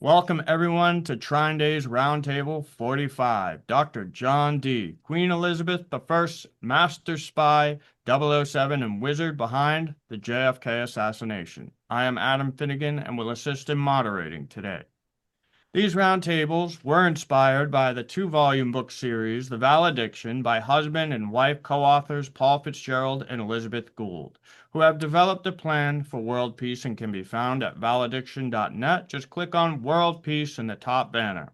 Welcome everyone to TrineDay's Roundtable 45. Dr. John D., Queen Elizabeth I, Master Spy, 007, and Wizard behind the JFK Assassination. I am Adam Finnegan and will assist in moderating today. These roundtables were inspired by the two-volume book series, The Valediction, by husband and wife co-authors Paul Fitzgerald and Elizabeth Gould, who have developed a plan for world peace and can be found at valediction.net. Just click on World Peace in the top banner.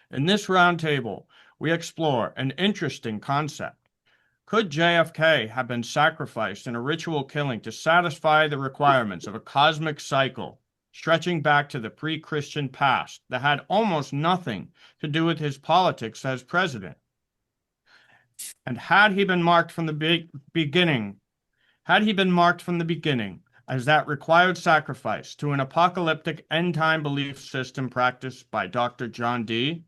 In this roundtable, we explore an interesting concept. Could JFK have been sacrificed in a ritual killing to satisfy the requirements of a cosmic cycle stretching back to the pre-Christian past that had almost nothing to do with his politics as president? And had he been marked from the beginning as that required sacrifice to an apocalyptic end-time belief system practiced by Dr. John D.?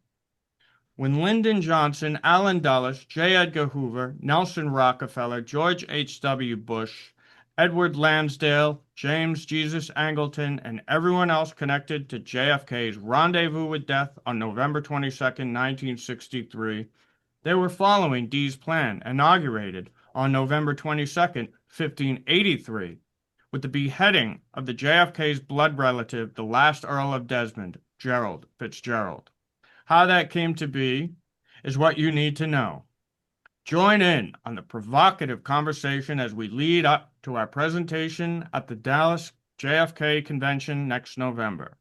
When Lyndon Johnson, Allan Dulles, J. Edgar Hoover, Nelson Rockefeller, George H.W. Bush, Edward Lansdale, James Jesus Angleton, and everyone else connected to JFK's rendezvous with death on November 22nd, 1963, they were following D's plan, inaugurated on November 22nd, 1583, with the beheading of the JFK's blood relative, the last Earl of Desmond, Gerald Fitzgerald. How that came to be is what you need to know. Join in on the provocative conversation as we lead up to our presentation at the Dallas JFK Convention next November.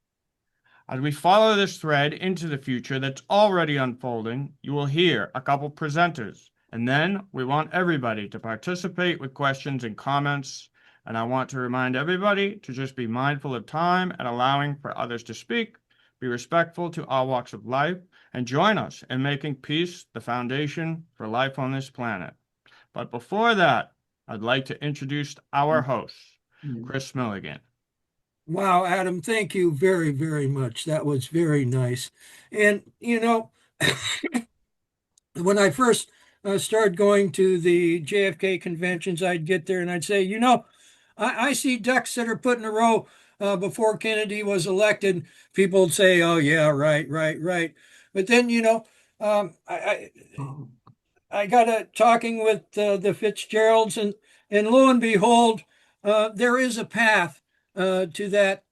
As we follow this thread into the future that's already unfolding, you will hear a couple presenters, and then we want everybody to participate with questions and comments. And I want to remind everybody to just be mindful of time and allowing for others to speak, be respectful to all walks of life, and join us in making peace the foundation for life on this planet. But before that, I'd like to introduce our host, Chris Milligan. Wow, Adam, thank you very, very much. That was very nice. And, when I first started going to the JFK conventions, I'd get there and I'd say, I see ducks that are put in a row before Kennedy was elected. People would say, oh, yeah, right, right, right. But then, I got talking with the Fitzgeralds, and lo and behold, there is a path to that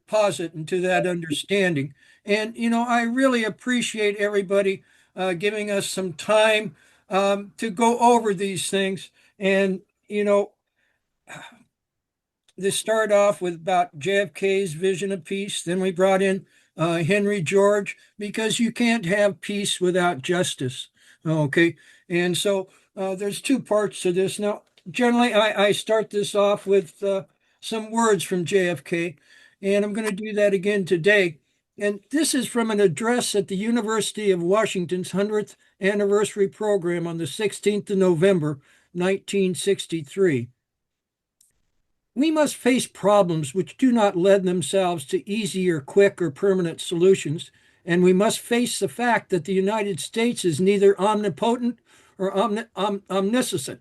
posit and to that understanding. And, I really appreciate everybody giving us some time to go over these things. And, this started off with about JFK's vision of peace. Then we brought in Henry George, because you can't have peace without justice. Okay. And so there's two parts to this. Now, generally, I start this off with some words from JFK, and I'm going to do that again today. And this is from an address at the University of Washington's 100th anniversary program on the 16th of November, 1963. We must face problems which do not lend themselves to easy or quick or permanent solutions, and we must face the fact that the United States is neither omnipotent or omniscient,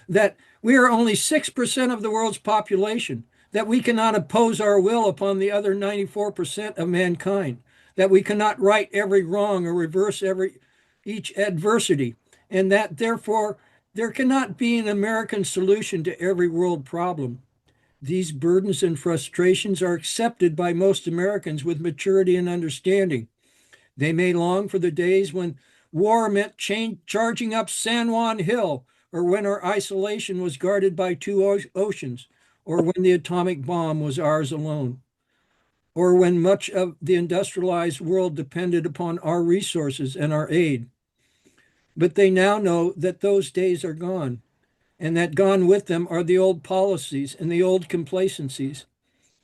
that we are only 6% of the world's population, that we cannot impose our will upon the other 94% of mankind, that we cannot right every wrong or reverse each adversity, and that therefore there cannot be an American solution to every world problem. These burdens and frustrations are accepted by most Americans with maturity and understanding. They may long for the days when war meant charging up San Juan Hill, or when our isolation was guarded by two oceans, or when the atomic bomb was ours alone, or when much of the industrialized world depended upon our resources and our aid. But they now know that those days are gone, and that gone with them are the old policies and the old complacencies.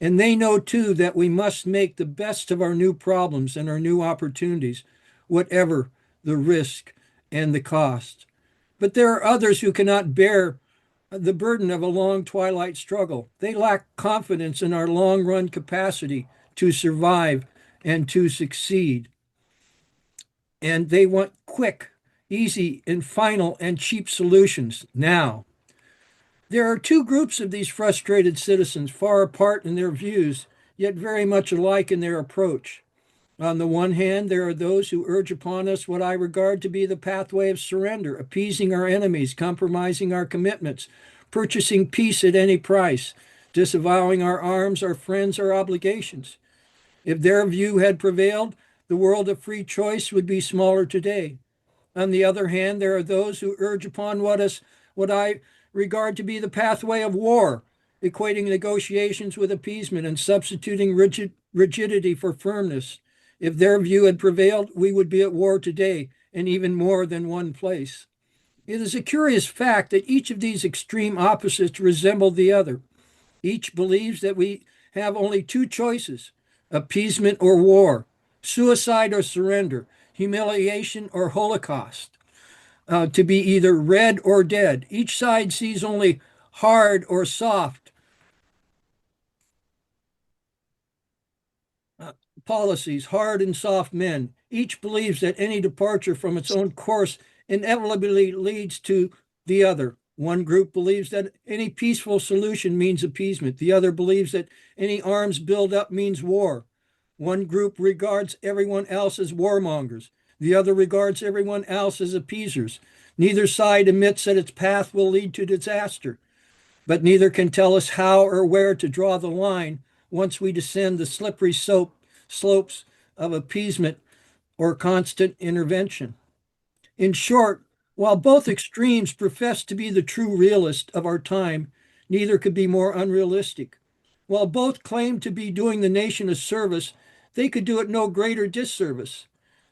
And they know, too, that we must make the best of our new problems and our new opportunities, whatever the risk and the cost. But there are others who cannot bear the burden of a long twilight struggle. They lack confidence in our long-run capacity to survive and to succeed. And they want quick, easy, and final and cheap solutions now. There are two groups of these frustrated citizens, far apart in their views, yet very much alike in their approach. On the one hand, there are those who urge upon us what I regard to be the pathway of surrender, appeasing our enemies, compromising our commitments, purchasing peace at any price, disavowing our arms, our friends, our obligations. If their view had prevailed, the world of free choice would be smaller today. On the other hand, there are those who urge upon what I regard to be the pathway of war, equating negotiations with appeasement and substituting rigidity for firmness. If their view had prevailed, we would be at war today, and even more than one place. It is a curious fact that each of these extreme opposites resemble the other. Each believes that we have only two choices: appeasement or war, suicide or surrender, humiliation or holocaust, to be either red or dead. Each side sees only hard or soft policies, hard and soft men. Each believes that any departure from its own course inevitably leads to the other. One group believes that any peaceful solution means appeasement. The other believes that any arms buildup means war. One group regards everyone else as warmongers. The other regards everyone else as appeasers. Neither side admits that its path will lead to disaster, but neither can tell us how or where to draw the line once we descend the slippery slopes of appeasement or constant intervention. In short, while both extremes profess to be the true realist of our time, neither could be more unrealistic. While both claim to be doing the nation a service, they could do it no greater disservice.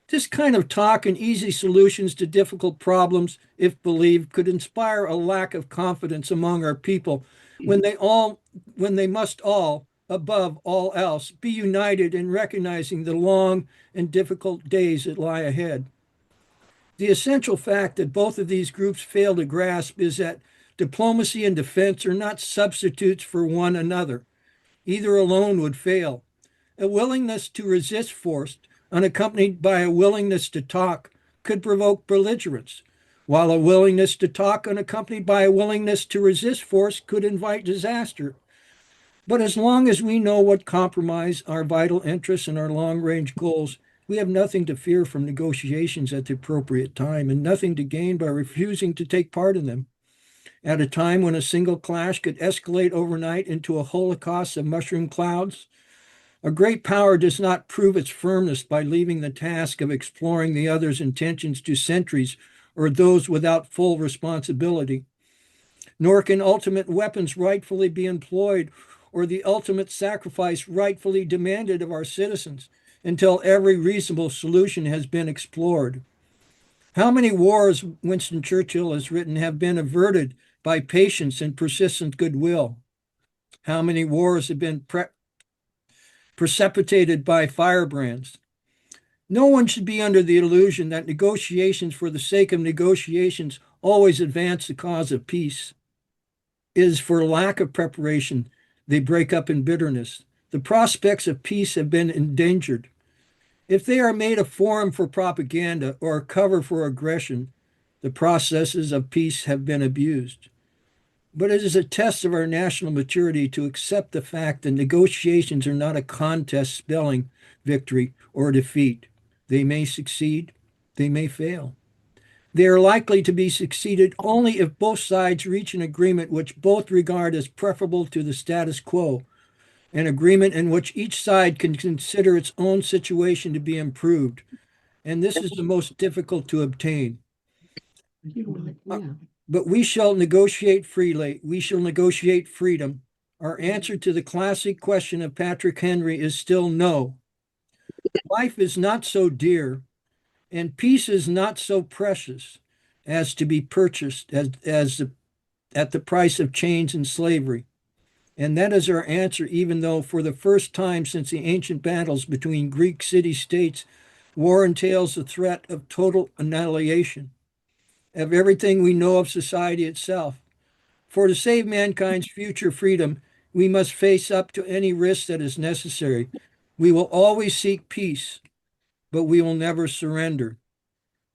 This kind of talk and easy solutions to difficult problems, if believed, could inspire a lack of confidence among our people when they must all, above all else, be united in recognizing the long and difficult days that lie ahead. The essential fact that both of these groups fail to grasp is that diplomacy and defense are not substitutes for one another. Either alone would fail. A willingness to resist force, unaccompanied by a willingness to talk, could provoke belligerence, while a willingness to talk unaccompanied by a willingness to resist force could invite disaster. But as long as we know what compromise our vital interests and our long-range goals, we have nothing to fear from negotiations at the appropriate time and nothing to gain by refusing to take part in them. At a time when a single clash could escalate overnight into a holocaust of mushroom clouds, a great power does not prove its firmness by leaving the task of exploring the other's intentions to sentries or those without full responsibility. Nor can ultimate weapons rightfully be employed or the ultimate sacrifice rightfully demanded of our citizens until every reasonable solution has been explored. How many wars, Winston Churchill has written, have been averted by patience and persistent goodwill? How many wars have been precipitated by firebrands? No one should be under the illusion that negotiations for the sake of negotiations always advance the cause of peace. It is for lack of preparation they break up in bitterness. The prospects of peace have been endangered. If they are made a forum for propaganda or a cover for aggression, the processes of peace have been abused. But it is a test of our national maturity to accept the fact that negotiations are not a contest spelling victory or defeat. They may succeed, they may fail. They are likely to be succeeded only if both sides reach an agreement which both regard as preferable to the status quo, an agreement in which each side can consider its own situation to be improved. And this is the most difficult to obtain. But we shall negotiate freely. We shall negotiate freedom. Our answer to the classic question of Patrick Henry is still no. Life is not so dear, and peace is not so precious as to be purchased at the price of chains and slavery. And that is our answer, even though for the first time since the ancient battles between Greek city-states, war entails the threat of total annihilation of everything we know of society itself. For to save mankind's future freedom, we must face up to any risk that is necessary. We will always seek peace, but we will never surrender.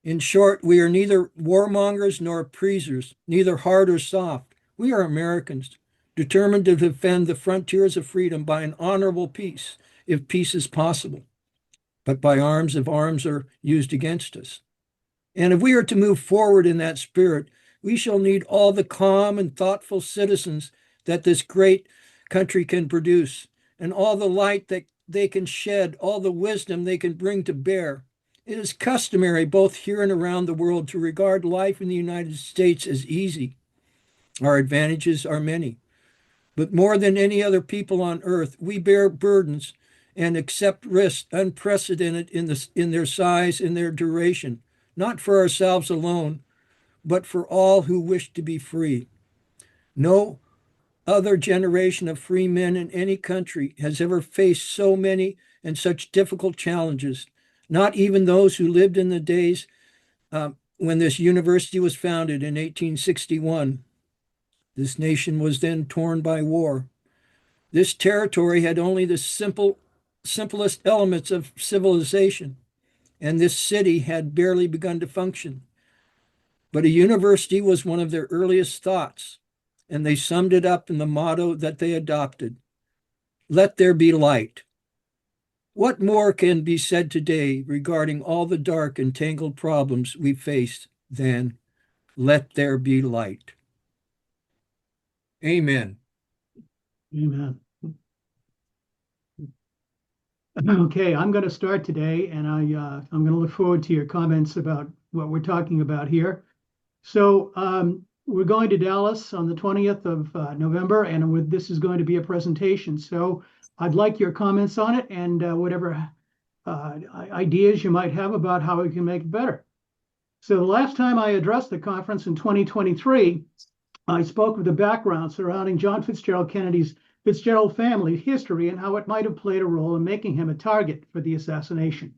In short, we are neither warmongers nor appeasers, neither hard or soft. We are Americans. determined to defend the frontiers of freedom by an honorable peace, if peace is possible, but by arms if arms are used against us. And if we are to move forward in that spirit, we shall need all the calm and thoughtful citizens that this great country can produce, and all the light that they can shed, all the wisdom they can bring to bear. It is customary, both here and around the world, to regard life in the United States as easy. Our advantages are many. But more than any other people on earth, we bear burdens and accept risks unprecedented in their size and their duration, not for ourselves alone, but for all who wish to be free. No other generation of free men in any country has ever faced so many and such difficult challenges, not even those who lived in the days when this university was founded in 1861. This nation was then torn by war. This territory had only the simplest elements of civilization, and this city had barely begun to function. But a university was one of their earliest thoughts, and they summed it up in the motto that they adopted: let there be light. What more can be said today regarding all the dark and tangled problems we face than let there be light? Amen. Amen. Okay, I'm going to start today, and I'm going to look forward to your comments about what we're talking about here. So we're going to Dallas on the 20th of November, and this is going to be a presentation. So I'd like your comments on it and whatever ideas you might have about how we can make it better. So the last time I addressed the conference in 2023, I spoke of the background surrounding John Fitzgerald Kennedy's Fitzgerald family history and how it might have played a role in making him a target for the assassination.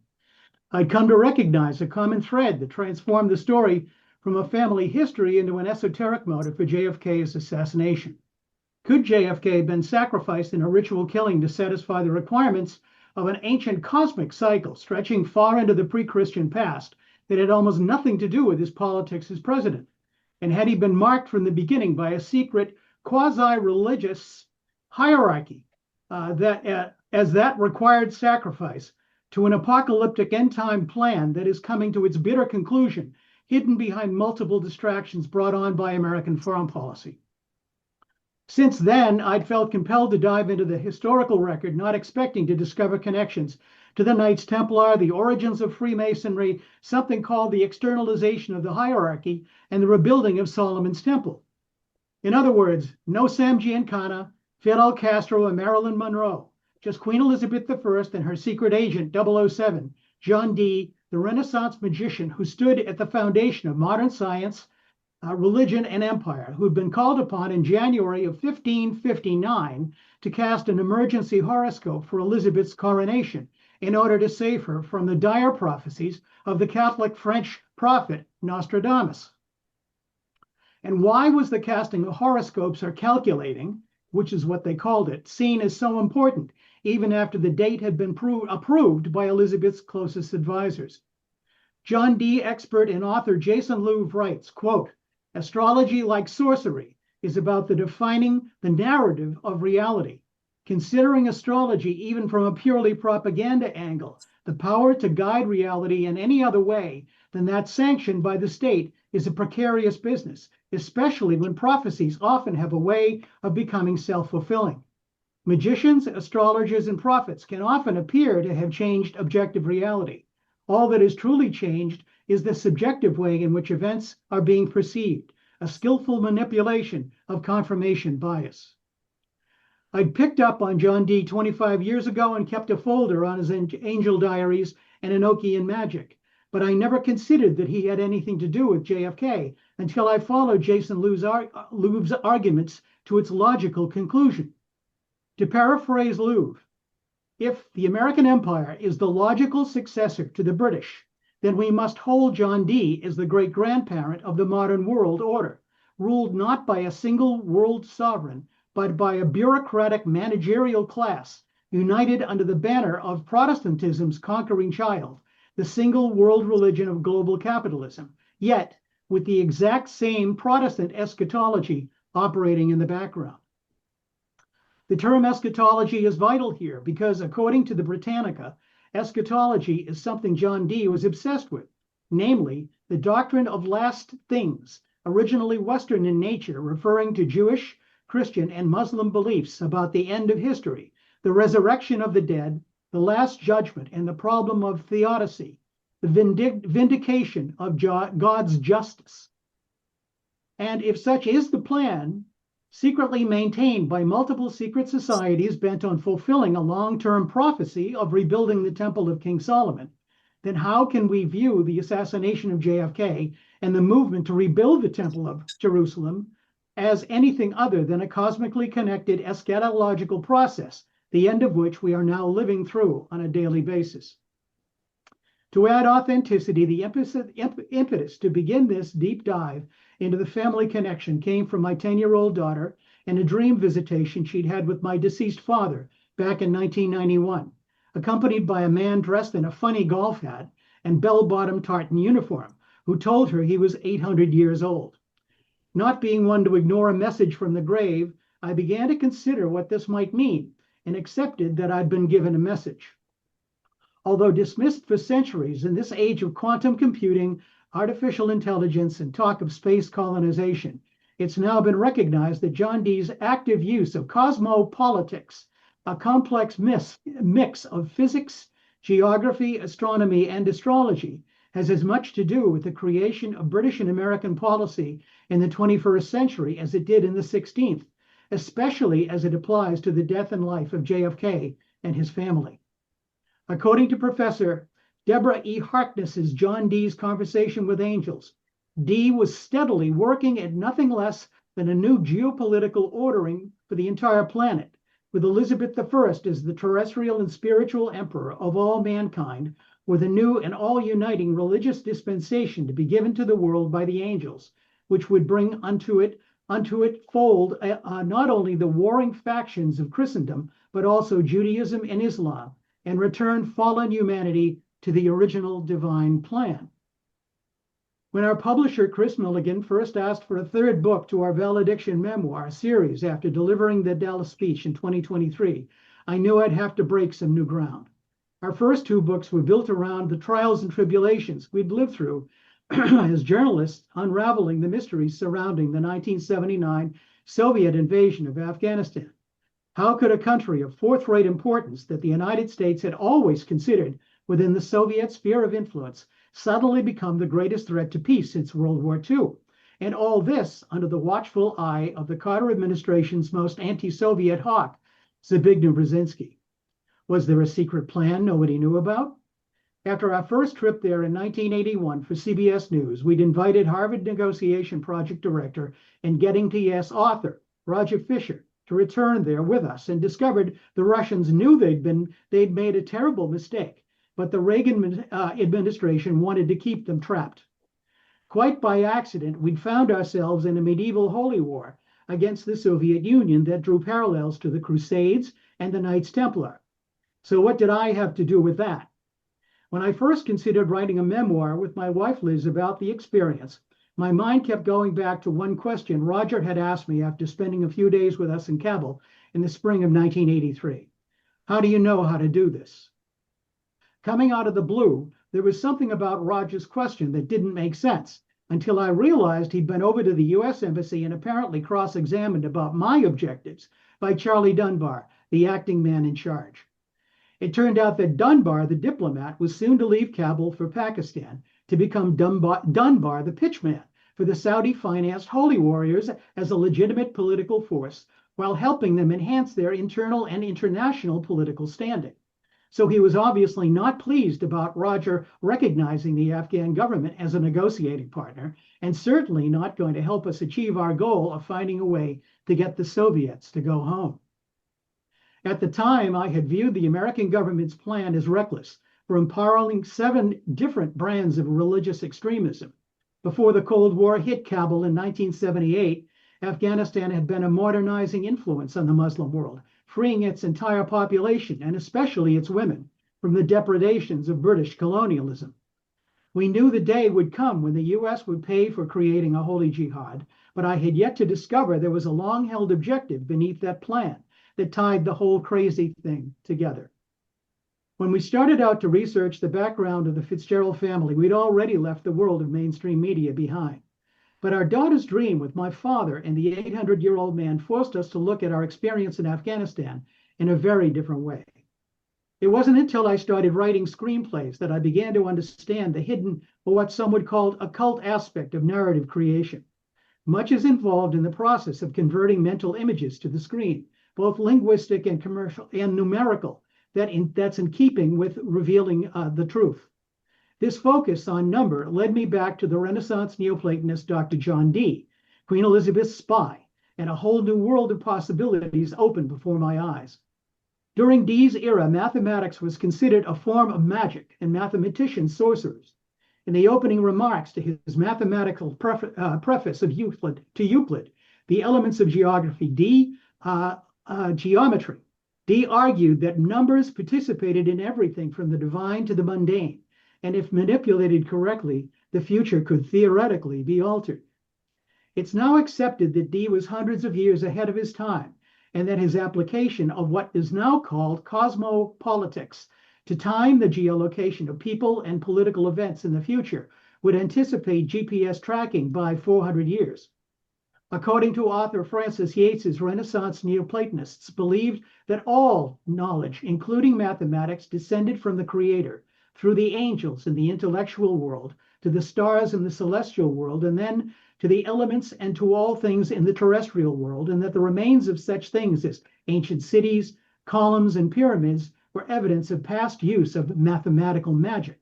I'd come to recognize a common thread that transformed the story from a family history into an esoteric motive for JFK's assassination. Could JFK have been sacrificed in a ritual killing to satisfy the requirements of an ancient cosmic cycle stretching far into the pre-Christian past that had almost nothing to do with his politics as president? And had he been marked from the beginning by a secret quasi-religious hierarchy that required sacrifice to an apocalyptic end-time plan that is coming to its bitter conclusion, hidden behind multiple distractions brought on by American foreign policy? Since then, I'd felt compelled to dive into the historical record, not expecting to discover connections to the Knights Templar, the origins of Freemasonry, something called the externalization of the hierarchy, and the rebuilding of Solomon's Temple. In other words, no Sam Giancana, Fidel Castro, or Marilyn Monroe, just Queen Elizabeth I and her secret agent 007, John Dee, the Renaissance magician who stood at the foundation of modern science, religion, and empire, who'd been called upon in January of 1559 to cast an emergency horoscope for Elizabeth's coronation in order to save her from the dire prophecies of the Catholic French prophet Nostradamus. And why was the casting of horoscopes or calculating, which is what they called it, seen as so important, even after the date had been approved by Elizabeth's closest advisors? John Dee expert and author Jason Louv writes, quote, "Astrology, like sorcery, is about the defining the narrative of reality. Considering astrology even from a purely propaganda angle, the power to guide reality in any other way than that sanctioned by the state is a precarious business, especially when prophecies often have a way of becoming self-fulfilling. Magicians, astrologers, and prophets can often appear to have changed objective reality. All that is truly changed is the subjective way in which events are being perceived, a skillful manipulation of confirmation bias." I'd picked up on John Dee 25 years ago and kept a folder on his angel diaries and Enochian magic, but I never considered that he had anything to do with JFK until I followed Jason Louv's arguments to its logical conclusion. To paraphrase Louv, if the American empire is the logical successor to the British, then we must hold John Dee as the great-grandparent of the modern world order, ruled not by a single world sovereign, but by a bureaucratic managerial class united under the banner of Protestantism's conquering child, the single world religion of global capitalism, yet with the exact same Protestant eschatology operating in the background. The term eschatology is vital here because, according to the Britannica, eschatology is something John Dee was obsessed with, namely the doctrine of last things, originally Western in nature, referring to Jewish, Christian, and Muslim beliefs about the end of history, the resurrection of the dead, the last judgment, and the problem of theodicy, the vindication of God's justice. And if such is the plan, secretly maintained by multiple secret societies bent on fulfilling a long-term prophecy of rebuilding the Temple of King Solomon, then how can we view the assassination of JFK and the movement to rebuild the Temple of Jerusalem as anything other than a cosmically connected eschatological process, the end of which we are now living through on a daily basis? To add authenticity, the impetus to begin this deep dive into the family connection came from my 10-year-old daughter and a dream visitation she'd had with my deceased father back in 1991, accompanied by a man dressed in a funny golf hat and bell-bottom tartan uniform, who told her he was 800 years old. Not being one to ignore a message from the grave, I began to consider what this might mean and accepted that I'd been given a message. Although dismissed for centuries, in this age of quantum computing, artificial intelligence, and talk of space colonization, it's now been recognized that John Dee's active use of cosmopolitics, a complex mix of physics, geography, astronomy, and astrology, has as much to do with the creation of British and American policy in the 21st century as it did in the 16th, especially as it applies to the death and life of JFK and his family. According to Professor Deborah E. Harkness's John Dee's Conversation with Angels, Dee was steadily working at nothing less than a new geopolitical ordering for the entire planet, with Elizabeth I as the terrestrial and spiritual emperor of all mankind, with a new and all-uniting religious dispensation to be given to the world by the angels, which would bring unto it fold not only the warring factions of Christendom, but also Judaism and Islam, and return fallen humanity to the original divine plan. When our publisher, Chris Milligan, first asked for a third book to our Valediction memoir series after delivering the Dallas speech in 2023, I knew I'd have to break some new ground. Our first two books were built around the trials and tribulations we'd lived through as journalists, unraveling the mysteries surrounding the 1979 Soviet invasion of Afghanistan. How could a country of fourth-rate importance that the United States had always considered within the Soviet sphere of influence suddenly become the greatest threat to peace since World War II? And all this under the watchful eye of the Carter administration's most anti-Soviet hawk, Zbigniew Brzezinski. Was there a secret plan nobody knew about? After our first trip there in 1981 for CBS News, we'd invited Harvard Negotiation Project Director and Getting to Yes author, Roger Fisher, to return there with us, and discovered the Russians knew they'd made a terrible mistake, but the Reagan administration wanted to keep them trapped. Quite by accident, we'd found ourselves in a medieval holy war against the Soviet Union that drew parallels to the Crusades and the Knights Templar. So what did I have to do with that? When I first considered writing a memoir with my wife Liz about the experience, my mind kept going back to one question Roger had asked me after spending a few days with us in Kabul in the spring of 1983. How do you know how to do this? Coming out of the blue, there was something about Roger's question that didn't make sense until I realized he'd been over to the U.S. Embassy and apparently cross-examined about my objectives by Charlie Dunbar, the acting man in charge. It turned out that Dunbar, the diplomat, was soon to leave Kabul for Pakistan to become Dunbar, the pitchman for the Saudi-financed holy warriors as a legitimate political force, while helping them enhance their internal and international political standing. So he was obviously not pleased about Roger recognizing the Afghan government as a negotiating partner, and certainly not going to help us achieve our goal of finding a way to get the Soviets to go home. At the time, I had viewed the American government's plan as reckless for empowering 7 different brands of religious extremism. Before the Cold War hit Kabul in 1978, Afghanistan had been a modernizing influence on the Muslim world, freeing its entire population, and especially its women, from the depredations of British colonialism. We knew the day would come when the U.S. would pay for creating a holy jihad, but I had yet to discover there was a long-held objective beneath that plan, that tied the whole crazy thing together. When we started out to research the background of the Fitzgerald family, we'd already left the world of mainstream media behind. But our daughter's dream with my father and the 800-year-old man forced us to look at our experience in Afghanistan in a very different way. It wasn't until I started writing screenplays that I began to understand the hidden, or what some would call occult aspect of narrative creation. Much is involved in the process of converting mental images to the screen, both linguistic and commercial and numerical, that's in keeping with revealing the truth. This focus on number led me back to the Renaissance Neoplatonist Dr. John Dee, Queen Elizabeth's spy, and a whole new world of possibilities opened before my eyes. During Dee's era, mathematics was considered a form of magic, and mathematicians sorcerers. In the opening remarks to his mathematical preface of Euclid, The Elements of Geometry, Dee argued that numbers participated in everything from the divine to the mundane, and if manipulated correctly, the future could theoretically be altered. It's now accepted that Dee was hundreds of years ahead of his time, and that his application of what is now called cosmopolitics to time the geolocation of people and political events in the future would anticipate GPS tracking by 400 years. According to author Francis Yates's Renaissance Neoplatonists believed that all knowledge, including mathematics, descended from the Creator through the angels in the intellectual world, to the stars in the celestial world, and then to the elements and to all things in the terrestrial world, and that the remains of such things as ancient cities, columns, and pyramids were evidence of past use of mathematical magic.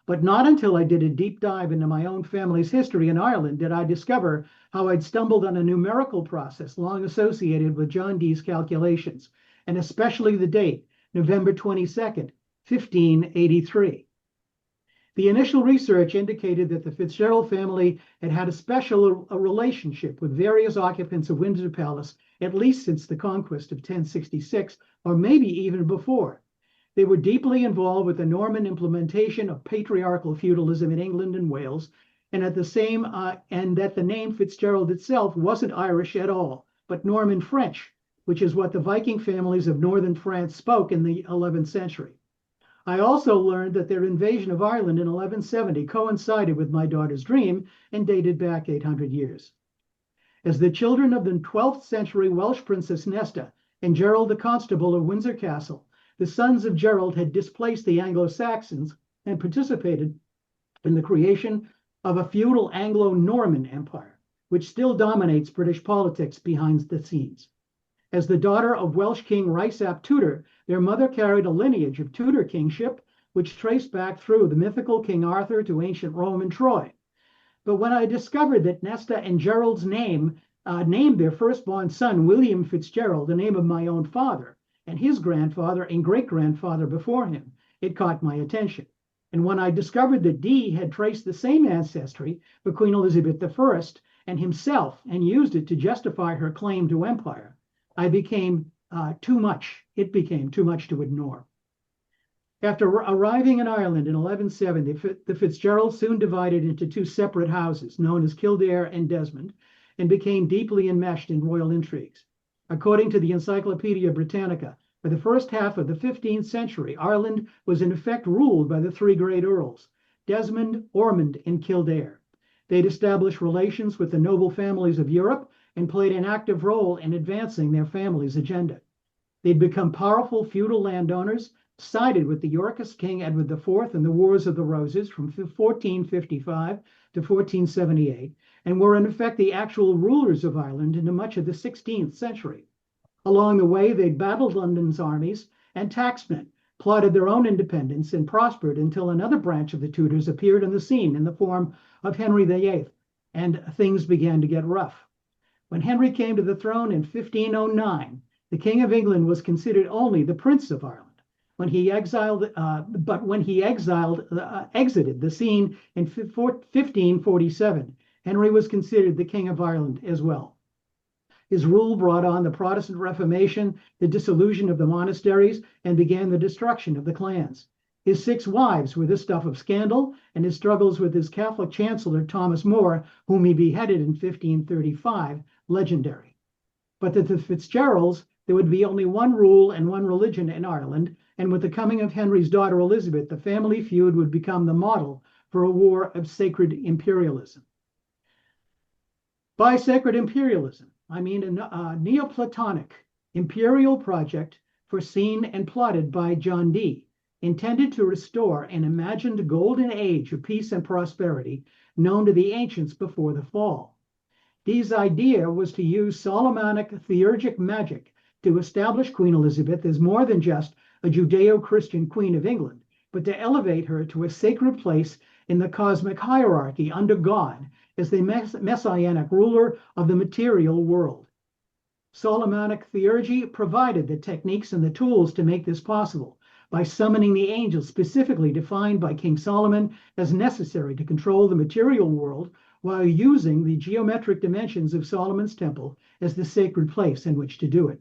But not until I did a deep dive into my own family's history in Ireland did I discover how I'd stumbled on a numerical process long associated with John Dee's calculations, and especially the date, November 22nd, 1583. The initial research indicated that the Fitzgerald family had had a special relationship with various occupants of Windsor Palace, at least since the conquest of 1066, or maybe even before. They were deeply involved with the Norman implementation of patriarchal feudalism in England and Wales, and that the name Fitzgerald itself wasn't Irish at all, but Norman French, which is what the Viking families of northern France spoke in the 11th century. I also learned that their invasion of Ireland in 1170 coincided with my daughter's dream and dated back 800 years. As the children of the 12th century Welsh princess Nesta and Gerald the Constable of Windsor Castle, the sons of Gerald had displaced the Anglo-Saxons and participated in the creation of a feudal Anglo-Norman empire, which still dominates British politics behind the scenes. As the daughter of Welsh King Rhys ap Tudor, their mother carried a lineage of Tudor kingship, which traced back through the mythical King Arthur to ancient Rome and Troy. But when I discovered that Nesta and Gerald's named their firstborn son, William Fitzgerald, the name of my own father, and his grandfather and great-grandfather before him, it caught my attention. And when I discovered that Dee had traced the same ancestry for Queen Elizabeth I and himself and used it to justify her claim to empire, it became too much to ignore. After arriving in Ireland in 1170, the Fitzgeralds soon divided into two separate houses, known as Kildare and Desmond, and became deeply enmeshed in royal intrigues. According to the Encyclopedia Britannica, for the first half of the 15th century, Ireland was in effect ruled by the three great earls, Desmond, Ormond, and Kildare. They'd established relations with the noble families of Europe and played an active role in advancing their family's agenda. They'd become powerful feudal landowners, sided with the Yorkist King Edward IV in the Wars of the Roses from 1455 to 1478, and were in effect the actual rulers of Ireland into much of the 16th century. Along the way, they battled London's armies and taxmen, plotted their own independence, and prospered until another branch of the Tudors appeared on the scene in the form of Henry VIII, and things began to get rough. When Henry came to the throne in 1509, the King of England was considered only the Prince of Ireland. When he exited the scene in 1547, Henry was considered the King of Ireland as well. His rule brought on the Protestant Reformation, the dissolution of the monasteries, and began the destruction of the clans. His 6 wives were the stuff of scandal, and his struggles with his Catholic chancellor, Thomas More, whom he beheaded in 1535, legendary. But to the Fitzgeralds, there would be only one rule and one religion in Ireland, and with the coming of Henry's daughter Elizabeth, the family feud would become the model for a war of sacred imperialism. By sacred imperialism, I mean a Neoplatonic imperial project foreseen and plotted by John Dee, intended to restore an imagined golden age of peace and prosperity known to the ancients before the fall. Dee's idea was to use Solomonic theurgic magic to establish Queen Elizabeth as more than just a Judeo-Christian Queen of England, but to elevate her to a sacred place in the cosmic hierarchy under God as the messianic ruler of the material world. Solomonic theurgy provided the techniques and the tools to make this possible by summoning the angels specifically defined by King Solomon as necessary to control the material world, while using the geometric dimensions of Solomon's temple as the sacred place in which to do it.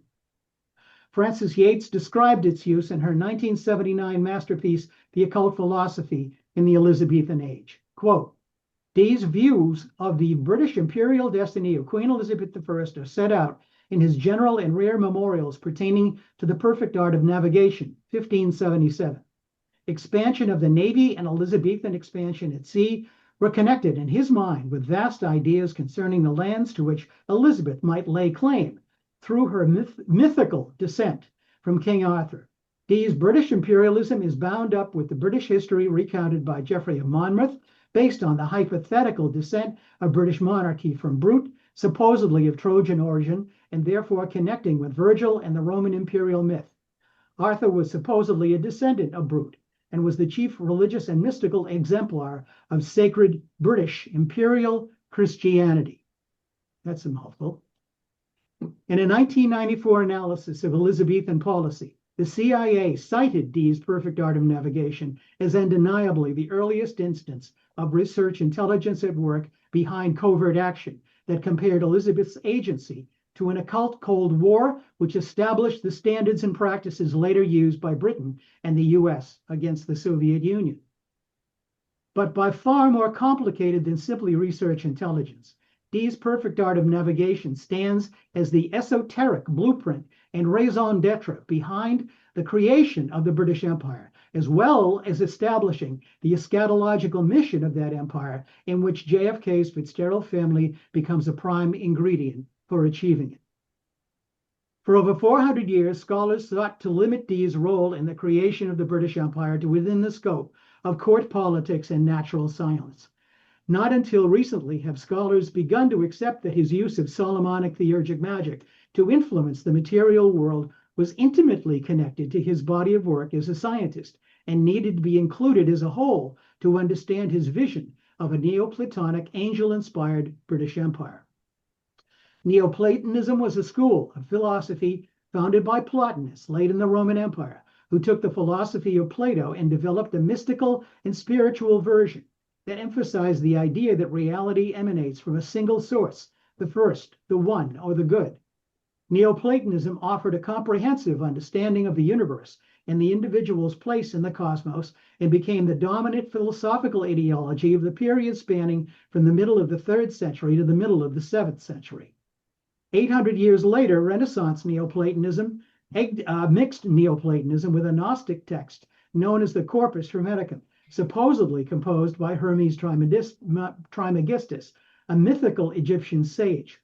Frances Yates described its use in her 1979 masterpiece, The Occult Philosophy in the Elizabethan Age. Quote, Dee's views of the British imperial destiny of Queen Elizabeth I are set out in his general and rare memorials pertaining to the perfect art of navigation, 1577. Expansion of the Navy and Elizabethan expansion at sea were connected in his mind with vast ideas concerning the lands to which Elizabeth might lay claim through her mythical descent from King Arthur. Dee's British imperialism is bound up with the British history recounted by Geoffrey of Monmouth, based on the hypothetical descent of British monarchy from Brute, supposedly of Trojan origin, and therefore connecting with Virgil and the Roman imperial myth. Arthur was supposedly a descendant of Brute, and was the chief religious and mystical exemplar of sacred British imperial Christianity. That's a mouthful. In a 1994 analysis of Elizabethan policy, the CIA cited Dee's perfect art of navigation as undeniably the earliest instance of research intelligence at work behind covert action that compared Elizabeth's agency to an occult Cold War, which established the standards and practices later used by Britain and the US against the Soviet Union. But by far more complicated than simply research intelligence, Dee's perfect art of navigation stands as the esoteric blueprint and raison d'etre behind the creation of the British Empire, as well as establishing the eschatological mission of that empire, in which JFK's Fitzgerald family becomes a prime ingredient for achieving it. For over 400 years, scholars sought to limit Dee's role in the creation of the British Empire to within the scope of court politics and natural science. Not until recently have scholars begun to accept that his use of Solomonic theurgic magic to influence the material world was intimately connected to his body of work as a scientist and needed to be included as a whole to understand his vision of a Neoplatonic, angel-inspired British Empire. Neoplatonism was a school of philosophy founded by Plotinus late in the Roman Empire, who took the philosophy of Plato and developed a mystical and spiritual version that emphasized the idea that reality emanates from a single source, the first, the one, or the good. Neoplatonism offered a comprehensive understanding of the universe and the individual's place in the cosmos, and became the dominant philosophical ideology of the period spanning from the middle of the 3rd century to the middle of the 7th century. 800 years later, Renaissance Neoplatonism mixed Neoplatonism with a Gnostic text known as the Corpus Hermeticum, supposedly composed by Hermes Trismegistus, a mythical Egyptian sage.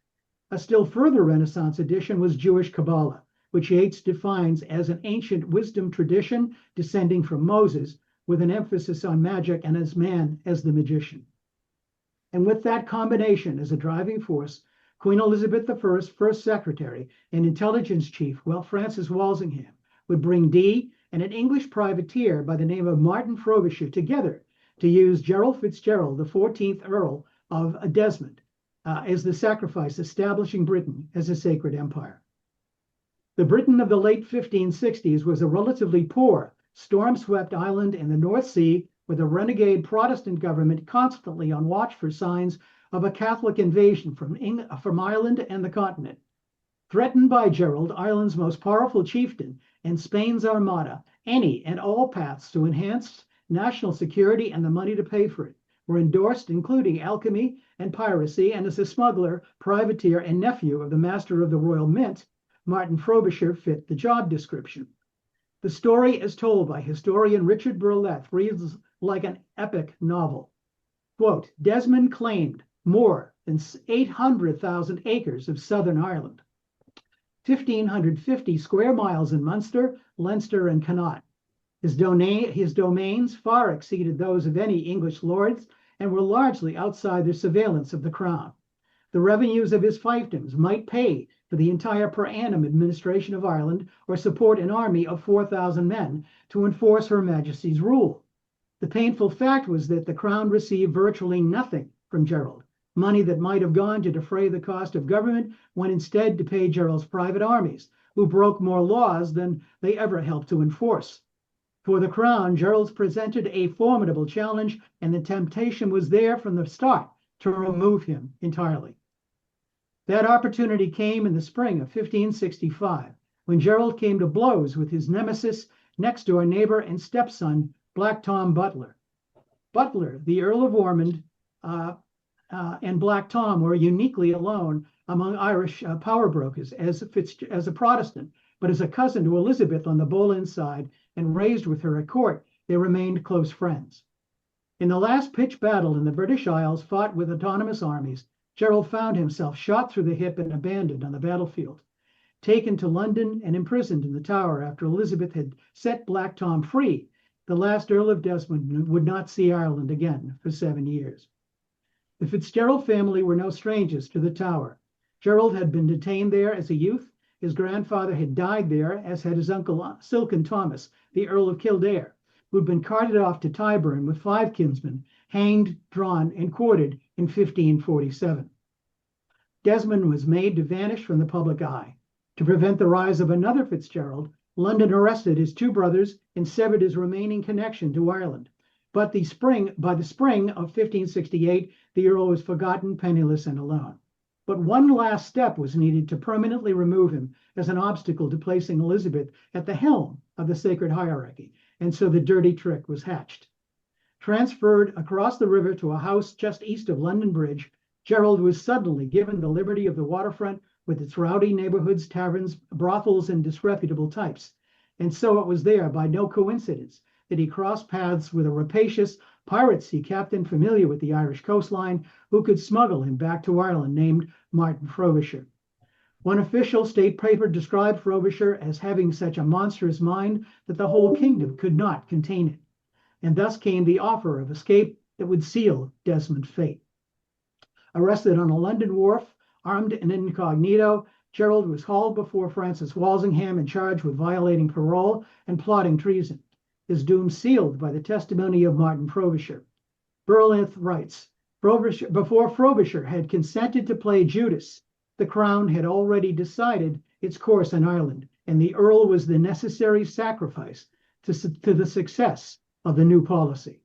A still further Renaissance addition was Jewish Kabbalah, which Yates defines as an ancient wisdom tradition descending from Moses, with an emphasis on magic and as man as the magician. And with that combination as a driving force, Queen Elizabeth I's first secretary and intelligence chief, Francis Walsingham, would bring Dee and an English privateer by the name of Martin Frobisher together to use Gerald Fitzgerald, the 14th Earl of Desmond, as the sacrifice, establishing Britain as a sacred empire. The Britain of the late 1560s was a relatively poor, storm-swept island in the North Sea, with a renegade Protestant government constantly on watch for signs of a Catholic invasion from Ireland and the continent. Threatened by Gerald, Ireland's most powerful chieftain, and Spain's armada, any and all paths to enhance national security and the money to pay for it were endorsed, including alchemy and piracy, and as a smuggler, privateer, and nephew of the Master of the Royal Mint, Martin Frobisher fit the job description. The story, as told by historian Richard Burleth, reads like an epic novel. Quote, Desmond claimed more than 800,000 acres of southern Ireland, 1,550 square miles in Munster, Leinster, and Connaught. His domains far exceeded those of any English lords and were largely outside the surveillance of the crown. The revenues of his fiefdoms might pay for the entire per annum administration of Ireland or support an army of 4,000 men to enforce Her Majesty's rule. The painful fact was that the crown received virtually nothing from Gerald, money that might have gone to defray the cost of government went instead to pay Gerald's private armies, who broke more laws than they ever helped to enforce. For the crown, Gerald presented a formidable challenge, and the temptation was there from the start to remove him entirely. That opportunity came in the spring of 1565, when Gerald came to blows with his nemesis, next-door neighbor and stepson, Black Tom Butler. Butler, the Earl of Ormond, and Black Tom were uniquely alone among Irish power brokers as a Protestant, but as a cousin to Elizabeth on the Boleyn side and raised with her at court, they remained close friends. In the last pitched battle in the British Isles fought with autonomous armies, Gerald found himself shot through the hip and abandoned on the battlefield. Taken to London and imprisoned in the Tower after Elizabeth had set Black Tom free, the last Earl of Desmond would not see Ireland again for 7 years. The Fitzgerald family were no strangers to the Tower. Gerald had been detained there as a youth. His grandfather had died there, as had his uncle Silken Thomas, the Earl of Kildare, who'd been carted off to Tyburn with 5 kinsmen, hanged, drawn, and quartered in 1547. Desmond was made to vanish from the public eye. To prevent the rise of another Fitzgerald, London arrested his 2 brothers and severed his remaining connection to Ireland. But by the spring of 1568, the Earl was forgotten, penniless, and alone. But one last step was needed to permanently remove him as an obstacle to placing Elizabeth at the helm of the sacred hierarchy, and so the dirty trick was hatched. Transferred across the river to a house just east of London Bridge, Gerald was suddenly given the liberty of the waterfront with its rowdy neighborhoods, taverns, brothels, and disreputable types. And so it was there, by no coincidence, that he crossed paths with a rapacious pirate sea captain familiar with the Irish coastline who could smuggle him back to Ireland, named Martin Frobisher. One official state paper described Frobisher as having such a monstrous mind that the whole kingdom could not contain it. And thus came the offer of escape that would seal Desmond's fate. Arrested on a London wharf, armed and incognito, Gerald was hauled before Francis Walsingham and charged with violating parole and plotting treason, his doom sealed by the testimony of Martin Frobisher. Burleth writes, before Frobisher had consented to play Judas, the crown had already decided its course in Ireland, and the Earl was the necessary sacrifice to the success of the new policy.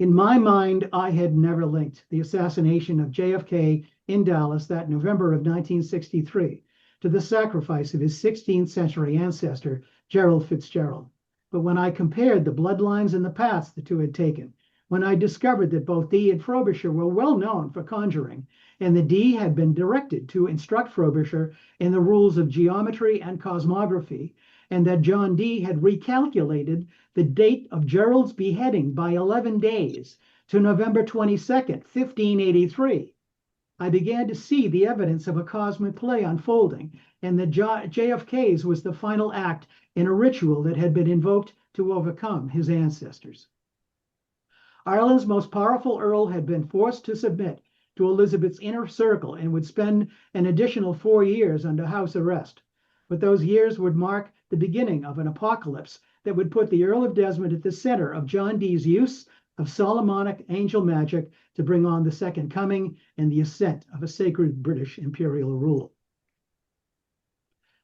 In my mind, I had never linked the assassination of JFK in Dallas that November of 1963 to the sacrifice of his 16th century ancestor, Gerald Fitzgerald. But when I compared the bloodlines and the paths the two had taken, when I discovered that both Dee and Frobisher were well known for conjuring, and that Dee had been directed to instruct Frobisher in the rules of geometry and cosmography, and that John Dee had recalculated the date of Gerald's beheading by 11 days to November 22nd, 1583, I began to see the evidence of a cosmic play unfolding, and that JFK's was the final act in a ritual that had been invoked to overcome his ancestors. Ireland's most powerful earl had been forced to submit to Elizabeth's inner circle and would spend an additional 4 years under house arrest. But those years would mark the beginning of an apocalypse that would put the Earl of Desmond at the center of John Dee's use of Solomonic angel magic to bring on the Second Coming and the ascent of a sacred British imperial rule.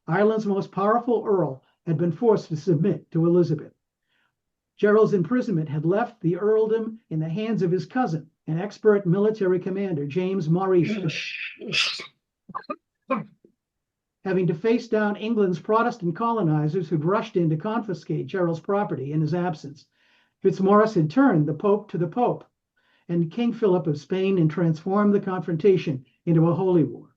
Ireland's most powerful earl had been forced to submit to Elizabeth. Gerald's imprisonment had left the earldom in the hands of his cousin, an expert military commander, James Maurice, having to face down England's Protestant colonizers who'd rushed in to confiscate Gerald's property in his absence. Fitzmaurice had turned the Pope to the Pope and King Philip of Spain and transformed the confrontation into a holy war.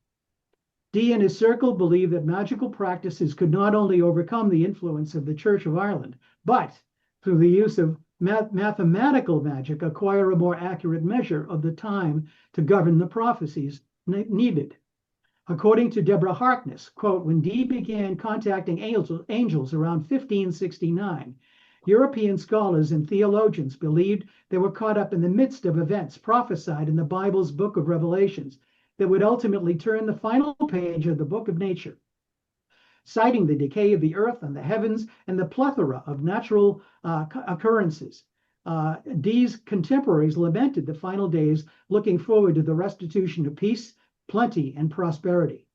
Dee and his circle believed that magical practices could not only overcome the influence of the Church of Ireland, but through the use of mathematical magic, acquire a more accurate measure of the time to govern the prophecies needed. According to Deborah Harkness, quote, when Dee began contacting angels around 1569, European scholars and theologians believed they were caught up in the midst of events prophesied in the Bible's book of Revelations that would ultimately turn the final page of the book of nature. Citing the decay of the earth and the heavens and the plethora of natural occurrences, Dee's contemporaries lamented the final days, looking forward to the restitution of peace, plenty, and prosperity.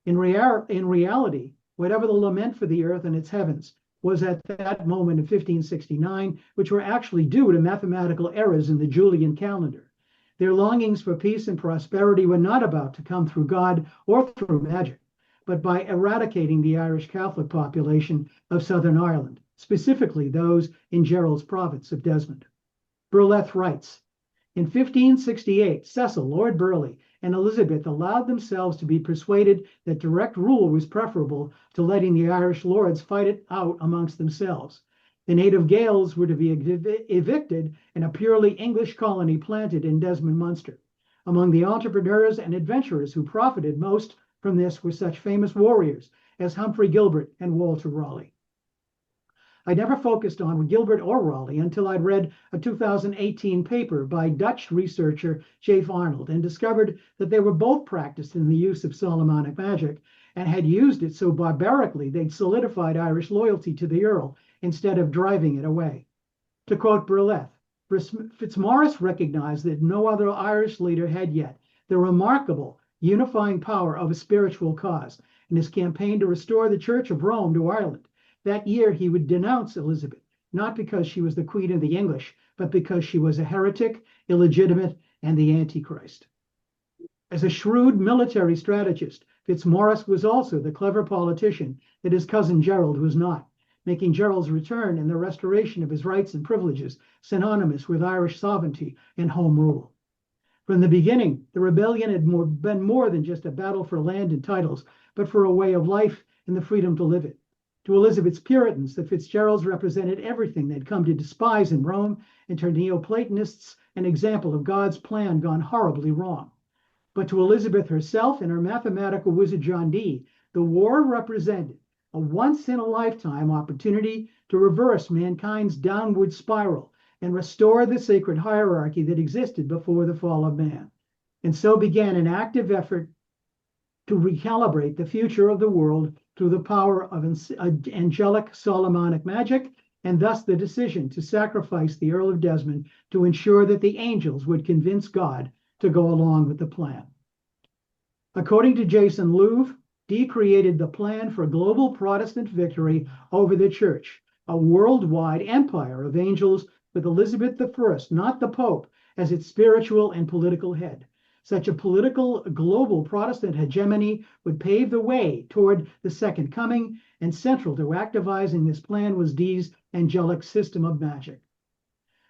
In reality, whatever the lament for the earth and its heavens was at that moment in 1569, which were actually due to mathematical errors in the Julian calendar. Their longings for peace and prosperity were not about to come through God or through magic, but by eradicating the Irish Catholic population of Southern Ireland, specifically those in Gerald's province of Desmond. Burleth writes, in 1568, Cecil, Lord Burleigh, and Elizabeth allowed themselves to be persuaded that direct rule was preferable to letting the Irish lords fight it out amongst themselves. The native Gaels were to be evicted and a purely English colony planted in Desmond, Munster. Among the entrepreneurs and adventurers who profited most from this were such famous warriors as Humphrey Gilbert and Walter Raleigh. I never focused on Gilbert or Raleigh until I'd read a 2018 paper by Dutch researcher Jafe Arnold and discovered that they were both practiced in the use of Solomonic magic and had used it so barbarically they'd solidified Irish loyalty to the Earl instead of driving it away. To quote Burleth, Fitzmaurice recognized that no other Irish leader had yet the remarkable unifying power of a spiritual cause in his campaign to restore the Church of Rome to Ireland. That year he would denounce Elizabeth, not because she was the Queen of the English, but because she was a heretic, illegitimate, and the Antichrist. As a shrewd military strategist, Fitzmaurice was also the clever politician that his cousin Gerald was not, making Gerald's return and the restoration of his rights and privileges synonymous with Irish sovereignty and home rule. From the beginning, the rebellion had been more than just a battle for land and titles, but for a way of life and the freedom to live it. To Elizabeth's Puritans, the Fitzgeralds represented everything they'd come to despise in Rome, and to Neoplatonists, an example of God's plan gone horribly wrong. But to Elizabeth herself and her mathematical wizard John Dee, the war represented a once-in-a-lifetime opportunity to reverse mankind's downward spiral and restore the sacred hierarchy that existed before the fall of man. And so began an active effort to recalibrate the future of the world through the power of angelic Solomonic magic, and thus the decision to sacrifice the Earl of Desmond to ensure that the angels would convince God to go along with the plan. According to Jason Louv, Dee created the plan for global Protestant victory over the Church, a worldwide empire of angels with Elizabeth I, not the Pope, as its spiritual and political head. Such a political global Protestant hegemony would pave the way toward the Second Coming, and central to activizing this plan was Dee's angelic system of magic.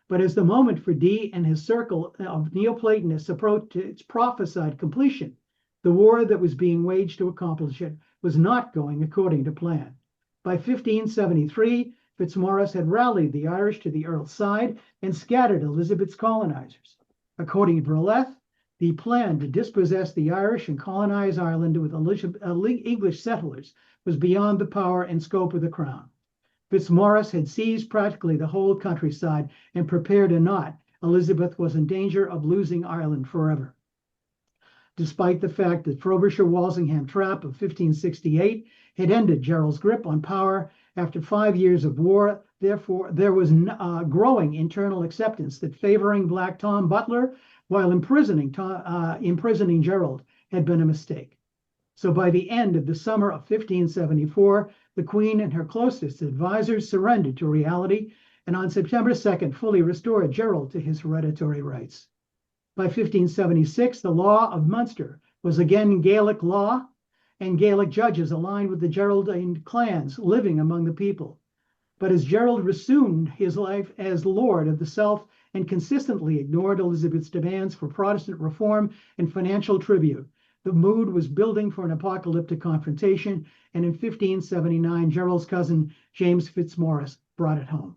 But as the moment for Dee and his circle of Neoplatonists approached its prophesied completion, the war that was being waged to accomplish it was not going according to plan. By 1573, Fitzmaurice had rallied the Irish to the Earl's side and scattered Elizabeth's colonizers. According to Burleth, the plan to dispossess the Irish and colonize Ireland with English settlers was beyond the power and scope of the crown. Fitzmaurice had seized practically the whole countryside, and prepared or not, Elizabeth was in danger of losing Ireland forever. Despite the fact that Frobisher-Walsingham trap of 1568 had ended Gerald's grip on power after 5 years of war, therefore there was growing internal acceptance that favoring Black Tom Butler while imprisoning Gerald had been a mistake. So by the end of the summer of 1574, the Queen and her closest advisors surrendered to reality, and on September 2nd fully restored Gerald to his hereditary rights. By 1576, the law of Munster was again Gaelic law, and Gaelic judges aligned with the Geraldine clans living among the people. But as Gerald resumed his life as Lord of the South and consistently ignored Elizabeth's demands for Protestant reform and financial tribute, The mood was building for an apocalyptic confrontation, and in 1579, Gerald's cousin, James Fitzmaurice, brought it home.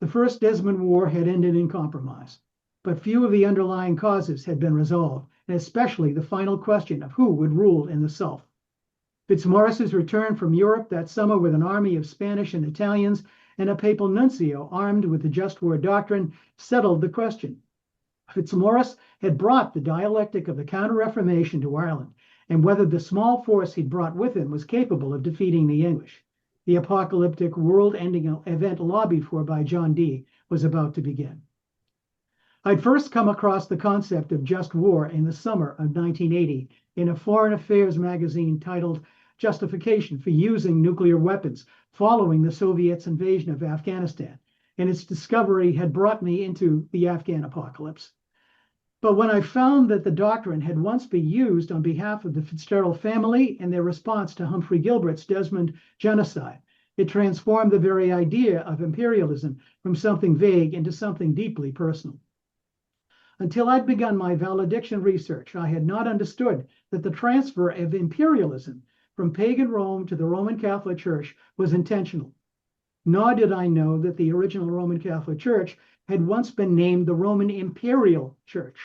The First Desmond War had ended in compromise, but few of the underlying causes had been resolved, and especially the final question of who would rule in the South. Fitzmaurice's return from Europe that summer with an army of Spanish and Italians and a papal nuncio armed with the just war doctrine settled the question. Fitzmaurice had brought the dialectic of the Counter-Reformation to Ireland, and whether the small force he'd brought with him was capable of defeating the English. The apocalyptic world-ending event lobbied for by John Dee was about to begin. I'd first come across the concept of just war in the summer of 1980 in a foreign affairs magazine titled Justification for Using Nuclear Weapons Following the Soviets' Invasion of Afghanistan, and its discovery had brought me into the Afghan apocalypse. But when I found that the doctrine had once been used on behalf of the Fitzgerald family in their response to Humphrey Gilbert's Desmond genocide, it transformed the very idea of imperialism from something vague into something deeply personal. Until I'd begun my valediction research, I had not understood that the transfer of imperialism from pagan Rome to the Roman Catholic Church was intentional. Nor did I know that the original Roman Catholic Church had once been named the Roman Imperial Church,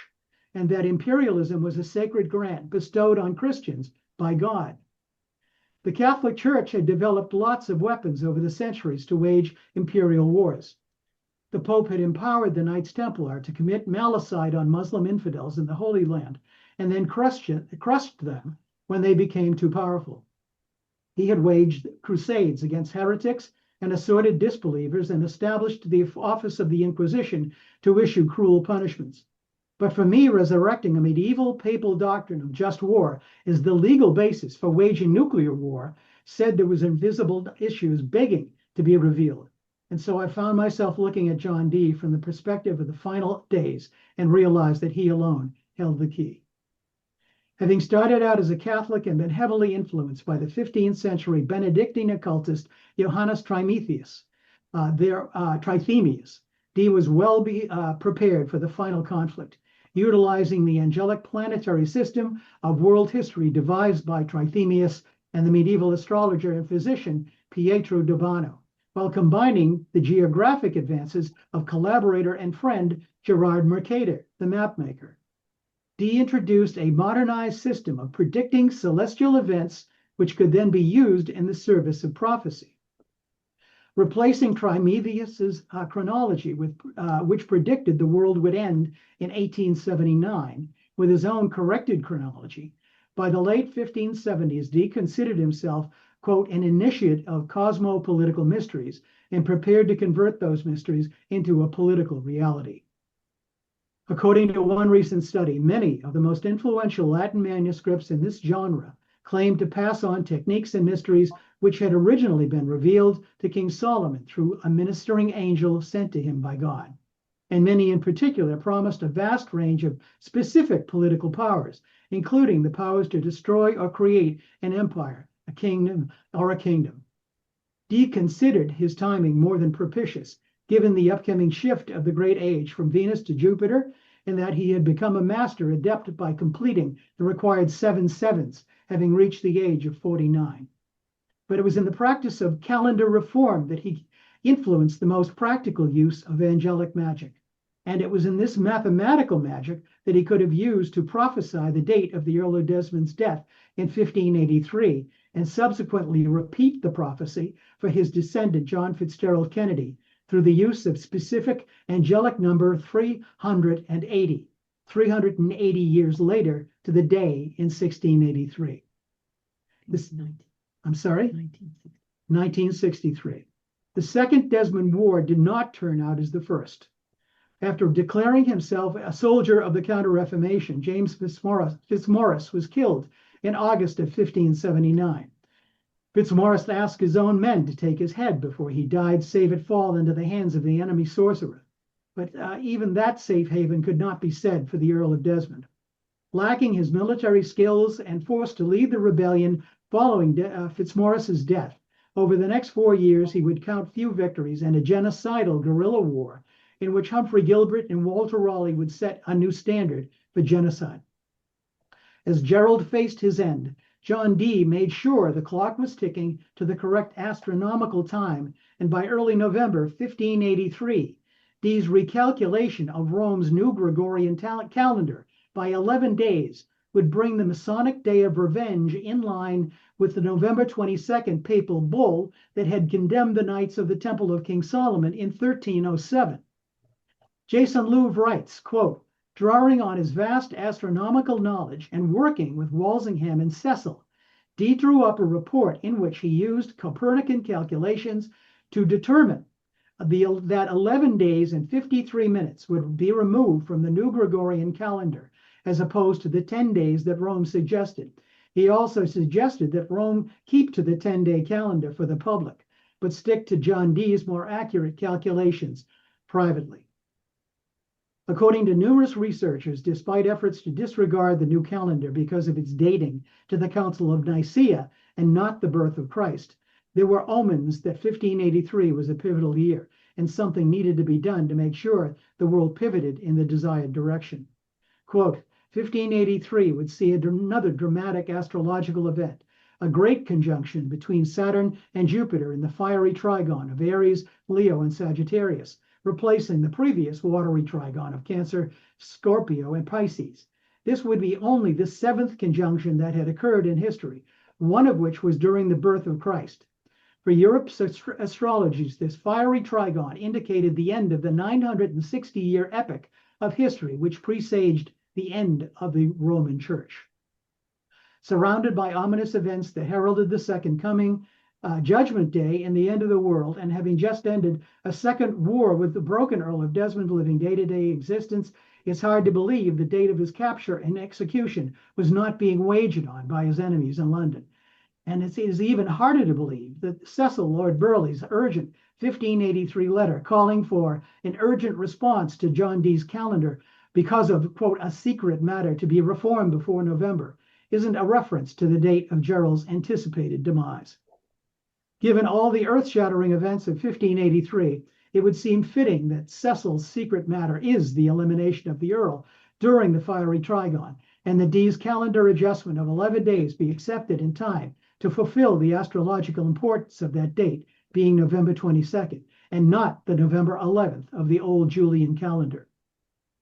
and that imperialism was a sacred grant bestowed on Christians by God. The Catholic Church had developed lots of weapons over the centuries to wage imperial wars. The Pope had empowered the Knights Templar to commit malicide on Muslim infidels in the Holy Land, and then crushed them when they became too powerful. He had waged crusades against heretics and assorted disbelievers, and established the office of the Inquisition to issue cruel punishments. But for me, resurrecting a medieval papal doctrine of just war is the legal basis for waging nuclear war, said there was invisible issues begging to be revealed. And so I found myself looking at John Dee from the perspective of the final days and realized that he alone held the key. Having started out as a Catholic and been heavily influenced by the 15th century Benedictine occultist Johannes Trithemius, Dee was well prepared for the final conflict, utilizing the angelic planetary system of world history devised by Trithemius and the medieval astrologer and physician Pietro d'Urbano, while combining the geographic advances of collaborator and friend Gerard Mercator, the mapmaker. Dee introduced a modernized system of predicting celestial events which could then be used in the service of prophecy. Replacing Trithemius's chronology, which predicted the world would end in 1879, with his own corrected chronology, by the late 1570s, Dee considered himself, quote, an initiate of cosmopolitical mysteries, and prepared to convert those mysteries into a political reality. According to one recent study, many of the most influential Latin manuscripts in this genre claim to pass on techniques and mysteries which had originally been revealed to King Solomon through a ministering angel sent to him by God. And many in particular promised a vast range of specific political powers, including the powers to destroy or create an empire, a kingdom, or a kingdom. Dee considered his timing more than propitious, given the upcoming shift of the great age from Venus to Jupiter, and that he had become a master adept by completing the required 7 sevens, having reached the age of 49. But it was in the practice of calendar reform that he influenced the most practical use of angelic magic. And it was in this mathematical magic that he could have used to prophesy the date of the Earl of Desmond's death in 1583, and subsequently repeat the prophecy for his descendant John Fitzgerald Kennedy, through the use of specific angelic number 380, 380 years later to the day in 1683. I'm sorry? 1963. The Second Desmond War did not turn out as the first. After declaring himself a soldier of the Counter-Reformation, James Fitzmaurice was killed in August of 1579. Fitzmaurice asked his own men to take his head before he died, save it fall into the hands of the enemy sorcerer. But even that safe haven could not be said for the Earl of Desmond. Lacking his military skills and forced to lead the rebellion following Fitzmaurice's death, over the next 4 years he would count few victories and a genocidal guerrilla war in which Humphrey Gilbert and Walter Raleigh would set a new standard for genocide. As Gerald faced his end, John Dee made sure the clock was ticking to the correct astronomical time, and by early November 1583, Dee's recalculation of Rome's new Gregorian calendar by 11 days would bring the Masonic Day of Revenge in line with the November 22nd papal bull that had condemned the Knights of the Temple of King Solomon in 1307. Jason Louv writes, quote, drawing on his vast astronomical knowledge and working with Walsingham and Cecil, Dee drew up a report in which he used Copernican calculations to determine that 11 days and 53 minutes would be removed from the new Gregorian calendar, as opposed to the 10 days that Rome suggested. He also suggested that Rome keep to the 10-day calendar for the public, but stick to John Dee's more accurate calculations privately. According to numerous researchers, despite efforts to disregard the new calendar because of its dating to the Council of Nicaea and not the birth of Christ, there were omens that 1583 was a pivotal year, and something needed to be done to make sure the world pivoted in the desired direction. Quote, 1583 would see another dramatic astrological event, a great conjunction between Saturn and Jupiter in the fiery trigon of Aries, Leo, and Sagittarius, replacing the previous watery trigon of Cancer, Scorpio, and Pisces. This would be only the 7th conjunction that had occurred in history, one of which was during the birth of Christ. For Europe's astrologies, this fiery trigon indicated the end of the 960-year epoch of history, which presaged the end of the Roman Church. Surrounded by ominous events that heralded the Second Coming, Judgment Day and the end of the world, and having just ended a second war with the broken Earl of Desmond living day-to-day existence, it's hard to believe the date of his capture and execution was not being waged on by his enemies in London. And it is even harder to believe that Cecil Lord Burleigh's urgent 1583 letter calling for an urgent response to John Dee's calendar because of, quote, a secret matter to be reformed before November isn't a reference to the date of Gerald's anticipated demise. Given all the earth-shattering events of 1583, it would seem fitting that Cecil's secret matter is the elimination of the Earl during the fiery trigon, and that Dee's calendar adjustment of 11 days be accepted in time to fulfill the astrological importance of that date being November 22nd, and not the November 11th of the old Julian calendar.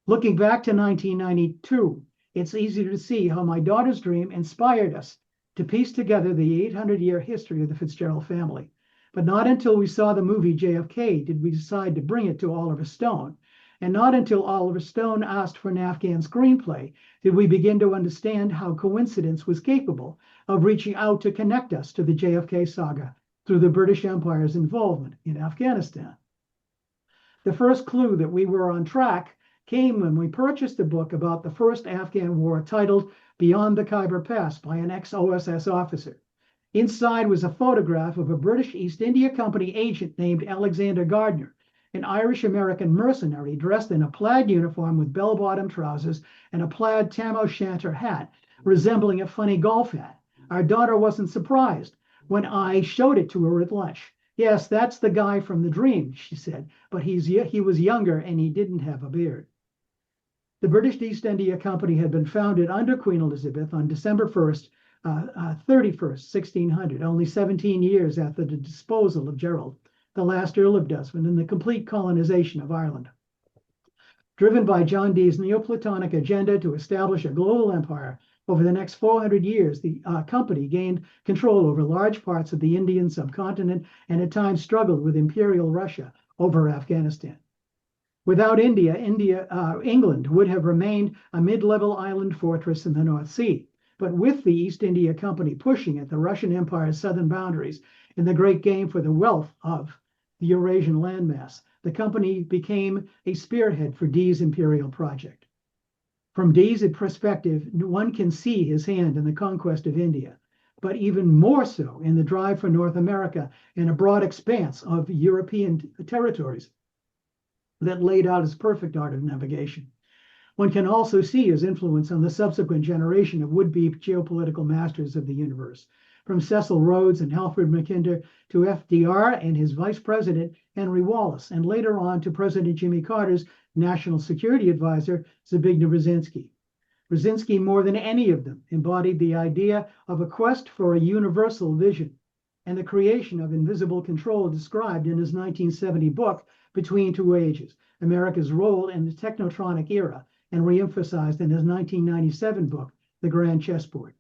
Looking back to 1992, it's easy to see how my daughter's dream inspired us to piece together the 800-year history of the Fitzgerald family. But not until we saw the movie JFK did we decide to bring it to Oliver Stone. And not until Oliver Stone asked for an Afghan screenplay did we begin to understand how coincidence was capable of reaching out to connect us to the JFK saga through the British Empire's involvement in Afghanistan. The first clue that we were on track came when we purchased a book about the first Afghan war titled Beyond the Khyber Pass by an ex-OSS officer. Inside was a photograph of a British East India Company agent named Alexander Gardner, an Irish-American mercenary dressed in a plaid uniform with bell-bottom trousers and a plaid tam-o'-shanter hat, resembling a funny golf hat. Our daughter wasn't surprised when I showed it to her at lunch. Yes, that's the guy from the dream, she said, but he was younger and he didn't have a beard. The British East India Company had been founded under Queen Elizabeth on December 31st, 1600, only 17 years after the disposal of Gerald, the last Earl of Desmond, and the complete colonization of Ireland. Driven by John Dee's Neoplatonic agenda to establish a global empire, over the next 400 years, the company gained control over large parts of the Indian subcontinent and at times struggled with Imperial Russia over Afghanistan. Without England would have remained a mid-level island fortress in the North Sea. But with the East India Company pushing at the Russian Empire's southern boundaries in the great game for the wealth of the Eurasian landmass, the company became a spearhead for Dee's imperial project. From Dee's perspective, one can see his hand in the conquest of India, but even more so in the drive for North America and a broad expanse of European territories that laid out his perfect art of navigation. One can also see his influence on the subsequent generation of would-be geopolitical masters of the universe, from Cecil Rhodes and Alfred Mackinder to FDR and his vice president, Henry Wallace, and later on to President Jimmy Carter's national security advisor, Zbigniew Brzezinski. Brzezinski, more than any of them, embodied the idea of a quest for a universal vision and the creation of invisible control described in his 1970 book, Between Two Ages, America's Role in the Technotronic Era, and reemphasized in his 1997 book, The Grand Chessboard.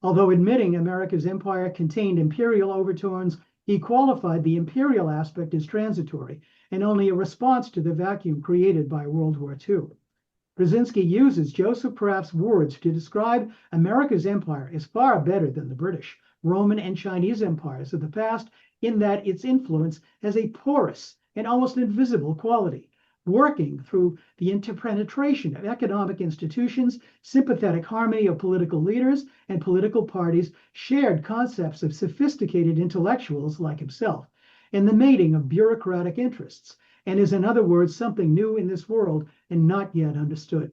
Although admitting America's empire contained imperial overtones, he qualified the imperial aspect as transitory and only a response to the vacuum created by World War II. Brzezinski uses Joseph Pratt's words to describe America's empire as far better than the British, Roman, and Chinese empires of the past, in that its influence has a porous and almost invisible quality, working through the interpenetration of economic institutions, sympathetic harmony of political leaders and political parties, shared concepts of sophisticated intellectuals like himself, and the mating of bureaucratic interests, and is, in other words, something new in this world and not yet understood.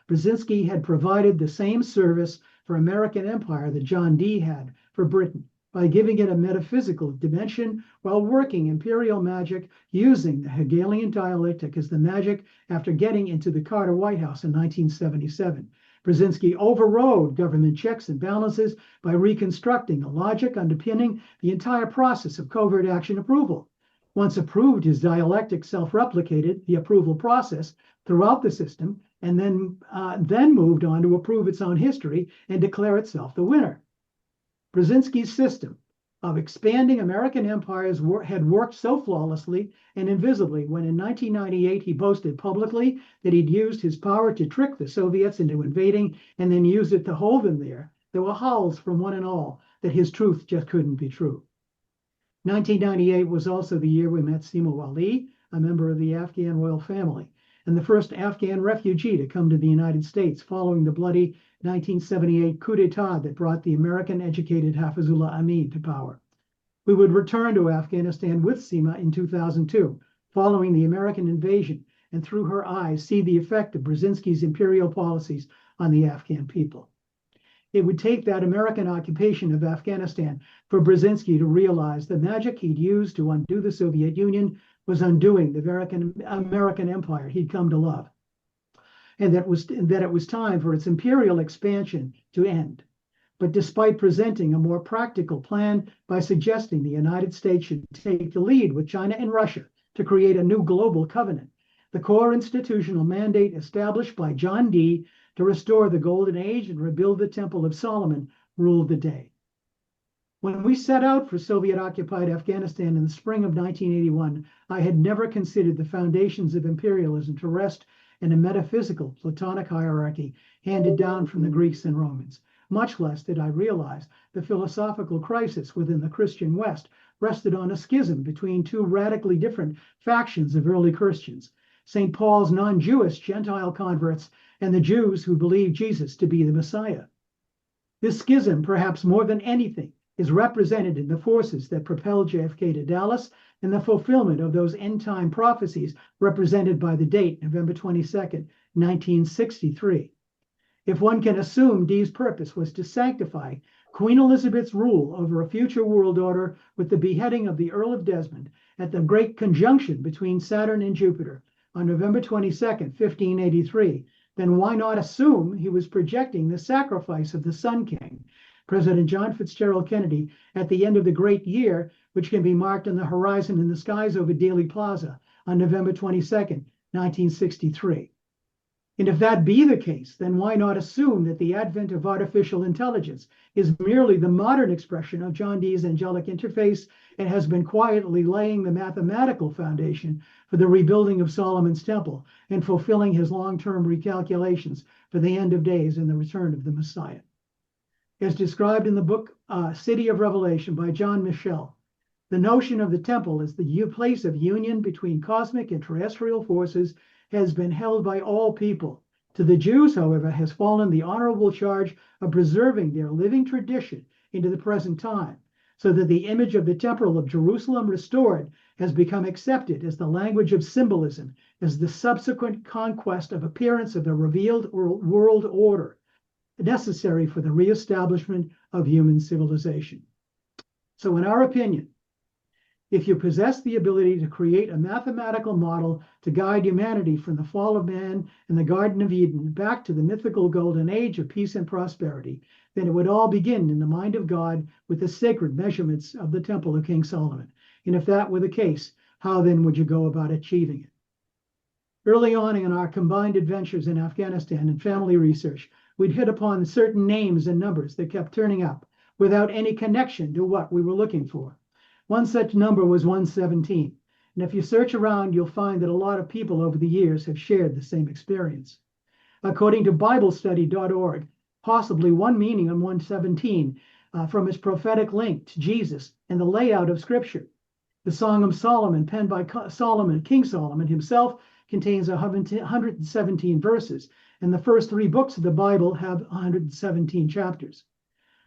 Brzezinski had provided the same service for American empire that John Dee had for Britain, by giving it a metaphysical dimension while working imperial magic using the Hegelian dialectic as the magic after getting into the Carter White House in 1977. Brzezinski overrode government checks and balances by reconstructing a logic underpinning the entire process of covert action approval. Once approved, his dialectic self-replicated the approval process throughout the system and then moved on to approve its own history and declare itself the winner. Brzezinski's system of expanding American empires had worked so flawlessly and invisibly when in 1998 he boasted publicly that he'd used his power to trick the Soviets into invading and then used it to hold them there. There were howls from one and all that his truth just couldn't be true. 1998 was also the year we met Sima Wali, a member of the Afghan royal family, and the first Afghan refugee to come to the United States following the bloody 1978 coup d'etat that brought the American-educated Hafizullah Amin to power. We would return to Afghanistan with Sima in 2002, following the American invasion, and through her eyes see the effect of Brzezinski's imperial policies on the Afghan people. It would take that American occupation of Afghanistan for Brzezinski to realize the magic he'd used to undo the Soviet Union was undoing the American empire he'd come to love, and that it was time for its imperial expansion to end. But despite presenting a more practical plan by suggesting the United States should take the lead with China and Russia to create a new global covenant, the core institutional mandate established by John Dee to restore the Golden Age and rebuild the Temple of Solomon ruled the day. When we set out for Soviet-occupied Afghanistan in the spring of 1981, I had never considered the foundations of imperialism to rest in a metaphysical Platonic hierarchy handed down from the Greeks and Romans. Much less did I realize the philosophical crisis within the Christian West rested on a schism between two radically different factions of early Christians, St. Paul's non-Jewish Gentile converts and the Jews who believed Jesus to be the Messiah. This schism, perhaps more than anything, is represented in the forces that propelled JFK to Dallas and the fulfillment of those end-time prophecies represented by the date, November 22nd, 1963. If one can assume Dee's purpose was to sanctify Queen Elizabeth's rule over a future world order with the beheading of the Earl of Desmond at the great conjunction between Saturn and Jupiter on November 22nd, 1583, then why not assume he was projecting the sacrifice of the Sun King, President John Fitzgerald Kennedy, at the end of the great year, which can be marked on the horizon in the skies over Dealey Plaza on November 22nd, 1963. And if that be the case, then why not assume that the advent of artificial intelligence is merely the modern expression of John Dee's angelic interface and has been quietly laying the mathematical foundation for the rebuilding of Solomon's temple and fulfilling his long-term recalculations for the end of days and the return of the Messiah. As described in the book City of Revelation by John Michel, the notion of the temple as the place of union between cosmic and terrestrial forces has been held by all people. To the Jews, however, has fallen the honorable charge of preserving their living tradition into the present time, so that the image of the temple of Jerusalem restored has become accepted as the language of symbolism, as the subsequent conquest of appearance of the revealed world order necessary for the reestablishment of human civilization. So in our opinion, If you possess the ability to create a mathematical model to guide humanity from the fall of man in the Garden of Eden back to the mythical golden age of peace and prosperity, then it would all begin in the mind of God with the sacred measurements of the Temple of King Solomon. And if that were the case, how then would you go about achieving it? Early on in our combined adventures in Afghanistan and family research, we'd hit upon certain names and numbers that kept turning up without any connection to what we were looking for. One such number was 117. And if you search around, you'll find that a lot of people over the years have shared the same experience. According to BibleStudy.org, possibly one meaning on 117 from its prophetic link to Jesus and the layout of Scripture. The Song of Solomon, penned by King Solomon himself, contains 117 verses, and the first 3 books of the Bible have 117 chapters.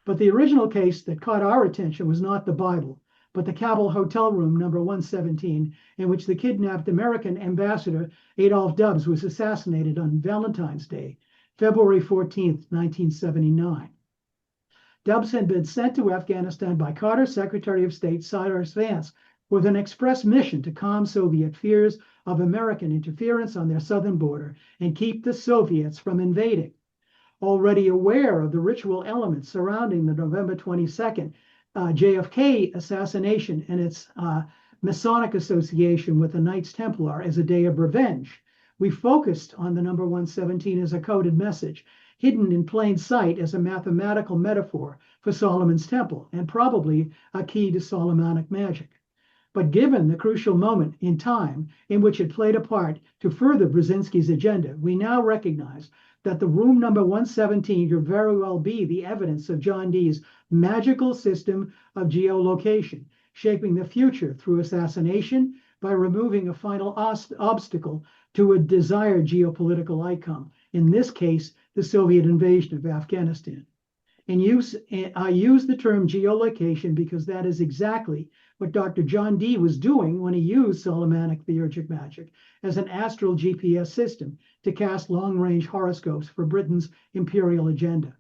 But the original case that caught our attention was not the Bible, but the Cabell Hotel Room number 117, in which the kidnapped American ambassador Adolf Dulles was assassinated on Valentine's Day, February 14th, 1979. Dulles had been sent to Afghanistan by Carter's Secretary of State Cyrus Vance with an express mission to calm Soviet fears of American interference on their southern border and keep the Soviets from invading. Already aware of the ritual elements surrounding the November 22nd JFK assassination and its Masonic association with the Knights Templar as a day of revenge, we focused on the number 117 as a coded message, hidden in plain sight as a mathematical metaphor for Solomon's temple, and probably a key to Solomonic magic. But given the crucial moment in time in which it played a part to further Brzezinski's agenda, we now recognize that the room number 117 could very well be the evidence of John Dee's magical system of geolocation, shaping the future through assassination by removing a final obstacle to a desired geopolitical outcome, in this case, the Soviet invasion of Afghanistan. I use the term geolocation because that is exactly what Dr. John Dee was doing when he used Solomonic theurgic magic as an astral GPS system to cast long-range horoscopes for Britain's imperial agenda.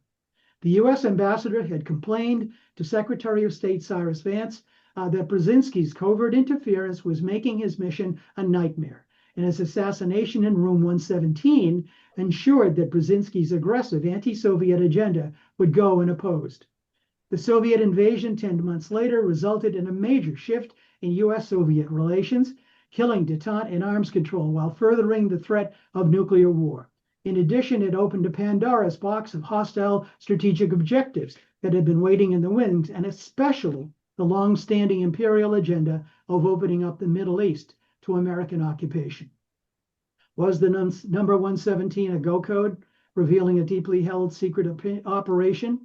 The U.S. ambassador had complained to Secretary of State Cyrus Vance that Brzezinski's covert interference was making his mission a nightmare, and his assassination in room 117 ensured that Brzezinski's aggressive anti-Soviet agenda would go unopposed. The Soviet invasion 10 months later resulted in a major shift in U.S.-Soviet relations, killing détente and arms control while furthering the threat of nuclear war. In addition, it opened a Pandora's box of hostile strategic objectives that had been waiting in the wings, and especially the long-standing imperial agenda of opening up the Middle East to American occupation. Was the number 117 a go code, revealing a deeply held secret operation?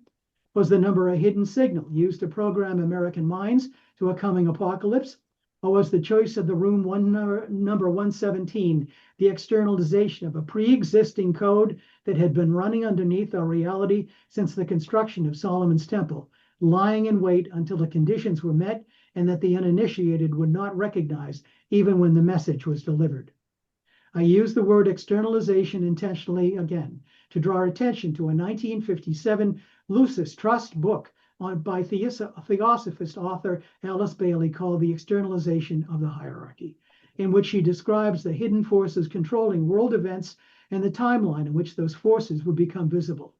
Was the number a hidden signal used to program American minds to a coming apocalypse? Or was the choice of the room number 117 the externalization of a pre-existing code that had been running underneath our reality since the construction of Solomon's temple, lying in wait until the conditions were met and that the uninitiated would not recognize even when the message was delivered? I use the word externalization intentionally again to draw attention to a 1957 Lucis Trust book by theosophist author Alice Bailey called The Externalization of the Hierarchy, in which she describes the hidden forces controlling world events and the timeline in which those forces would become visible.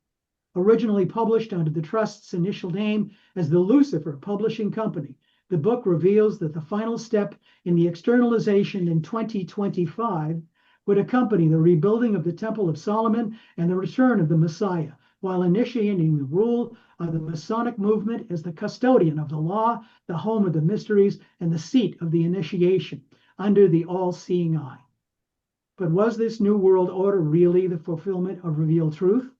Originally published under the Trust's initial name as the Lucifer Publishing Company, the book reveals that the final step in the externalization in 2025 would accompany the rebuilding of the Temple of Solomon and the return of the Messiah, while initiating the rule of the Masonic movement as the custodian of the law, the home of the mysteries, and the seat of the initiation under the all-seeing eye. But was this New World Order really the fulfillment of revealed truth?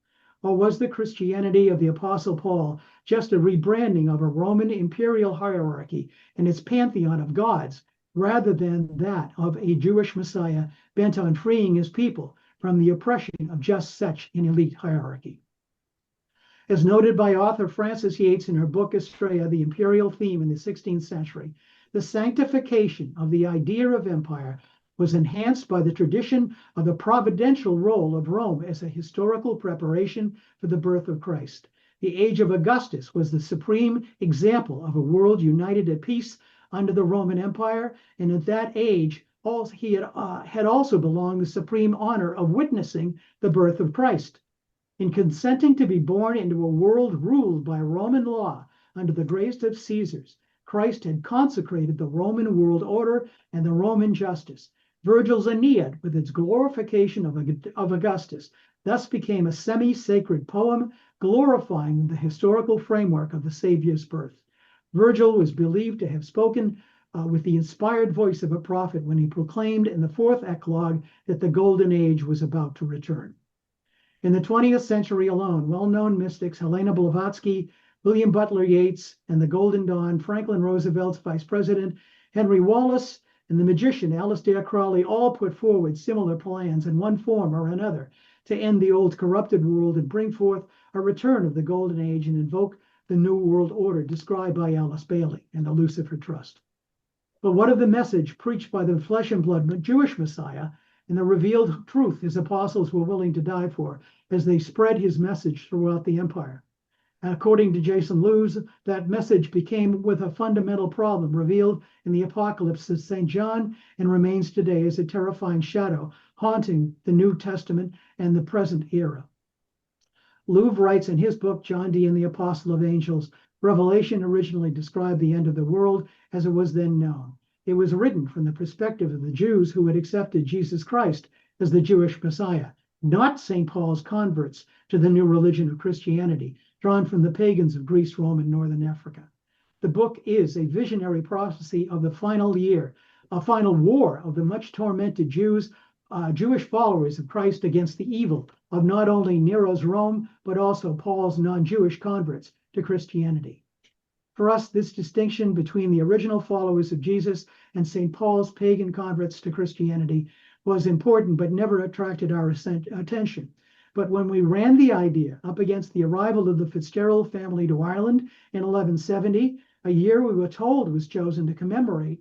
Or was the Christianity of the Apostle Paul just a rebranding of a Roman imperial hierarchy and its pantheon of gods, rather than that of a Jewish Messiah bent on freeing his people from the oppression of just such an elite hierarchy? As noted by author Frances Yates in her book Estrella, The Imperial Theme in the 16th Century, the sanctification of the idea of empire was enhanced by the tradition of the providential role of Rome as a historical preparation for the birth of Christ. The age of Augustus was the supreme example of a world united at peace under the Roman Empire, and at that age, he had also belonged the supreme honor of witnessing the birth of Christ. In consenting to be born into a world ruled by Roman law under the grace of Caesars, Christ had consecrated the Roman world order and the Roman justice. Virgil's Aeneid, with its glorification of Augustus, thus became a semi-sacred poem glorifying the historical framework of the Savior's birth. Virgil was believed to have spoken with the inspired voice of a prophet when he proclaimed in the fourth eclogue that the golden age was about to return. In the 20th century alone, well-known mystics Helena Blavatsky, William Butler Yeats, and the Golden Dawn, Franklin Roosevelt's vice president, Henry Wallace, and the magician Aleister Crowley all put forward similar plans in one form or another to end the old corrupted world and bring forth a return of the golden age and invoke the new world order described by Alice Bailey and the Lucifer Trust. But what of the message preached by the flesh and blood Jewish Messiah and the revealed truth his apostles were willing to die for as they spread his message throughout the empire? According to Jason Lewes, that message became with a fundamental problem revealed in the Apocalypse of St. John and remains today as a terrifying shadow haunting the New Testament and the present era. Lewes writes in his book, John Dee and the Apostle of Angels, Revelation originally described the end of the world as it was then known. It was written from the perspective of the Jews who had accepted Jesus Christ as the Jewish Messiah, not St. Paul's converts to the new religion of Christianity, drawn from the pagans of Greece, Rome, and Northern Africa. The book is a visionary prophecy of the final year, a final war of the much tormented Jewish followers of Christ against the evil of not only Nero's Rome, but also Paul's non-Jewish converts to Christianity. For us, this distinction between the original followers of Jesus and St. Paul's pagan converts to Christianity was important, but never attracted our attention. But when we ran the idea up against the arrival of the Fitzgerald family to Ireland in 1170, a year we were told was chosen to commemorate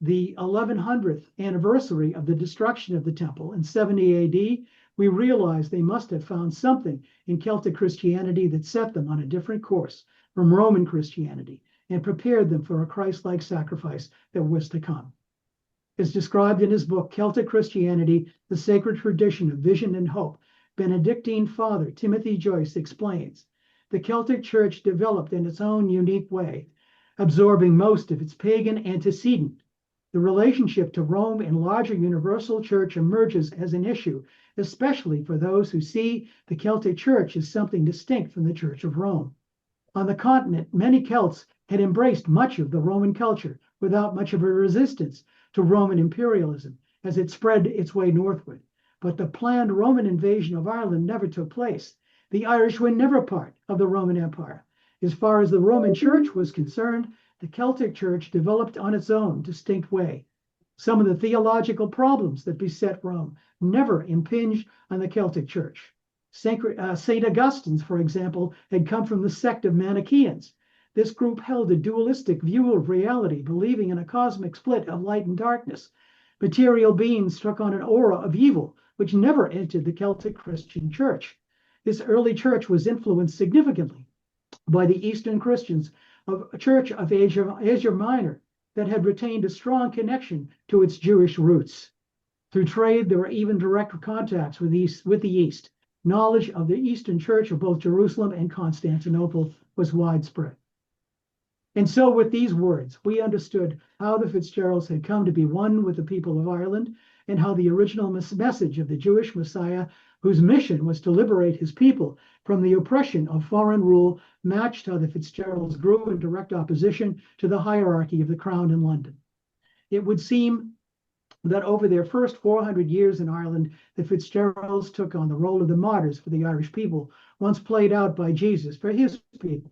the 1100th anniversary of the destruction of the temple in 70 AD, we realized they must have found something in Celtic Christianity that set them on a different course from Roman Christianity and prepared them for a Christ-like sacrifice that was to come. As described in his book, Celtic Christianity, the Sacred Tradition of Vision and Hope, Benedictine Father Timothy Joyce explains, the Celtic Church developed in its own unique way, absorbing most of its pagan antecedent. The relationship to Rome and larger universal church emerges as an issue, especially for those who see the Celtic Church as something distinct from the Church of Rome. On the continent, many Celts had embraced much of the Roman culture without much of a resistance to Roman imperialism as it spread its way northward. But the planned Roman invasion of Ireland never took place. The Irish were never part of the Roman Empire. As far as the Roman Church was concerned, the Celtic Church developed on its own distinct way. Some of the theological problems that beset Rome never impinged on the Celtic Church. St. Augustine's, for example, had come from the sect of Manichaeans. This group held a dualistic view of reality, believing in a cosmic split of light and darkness. Material beings took on an aura of evil, which never entered the Celtic Christian Church. This early church was influenced significantly by the Eastern Christians of a church of Asia Minor that had retained a strong connection to its Jewish roots. Through trade, there were even direct contacts with the East. Knowledge of the Eastern Church of both Jerusalem and Constantinople was widespread. And so with these words, we understood how the Fitzgeralds had come to be one with the people of Ireland and how the original message of the Jewish Messiah, whose mission was to liberate his people from the oppression of foreign rule, matched how the Fitzgeralds grew in direct opposition to the hierarchy of the crown in London. It would seem that over their first 400 years in Ireland, the Fitzgeralds took on the role of the martyrs for the Irish people, once played out by Jesus for his people,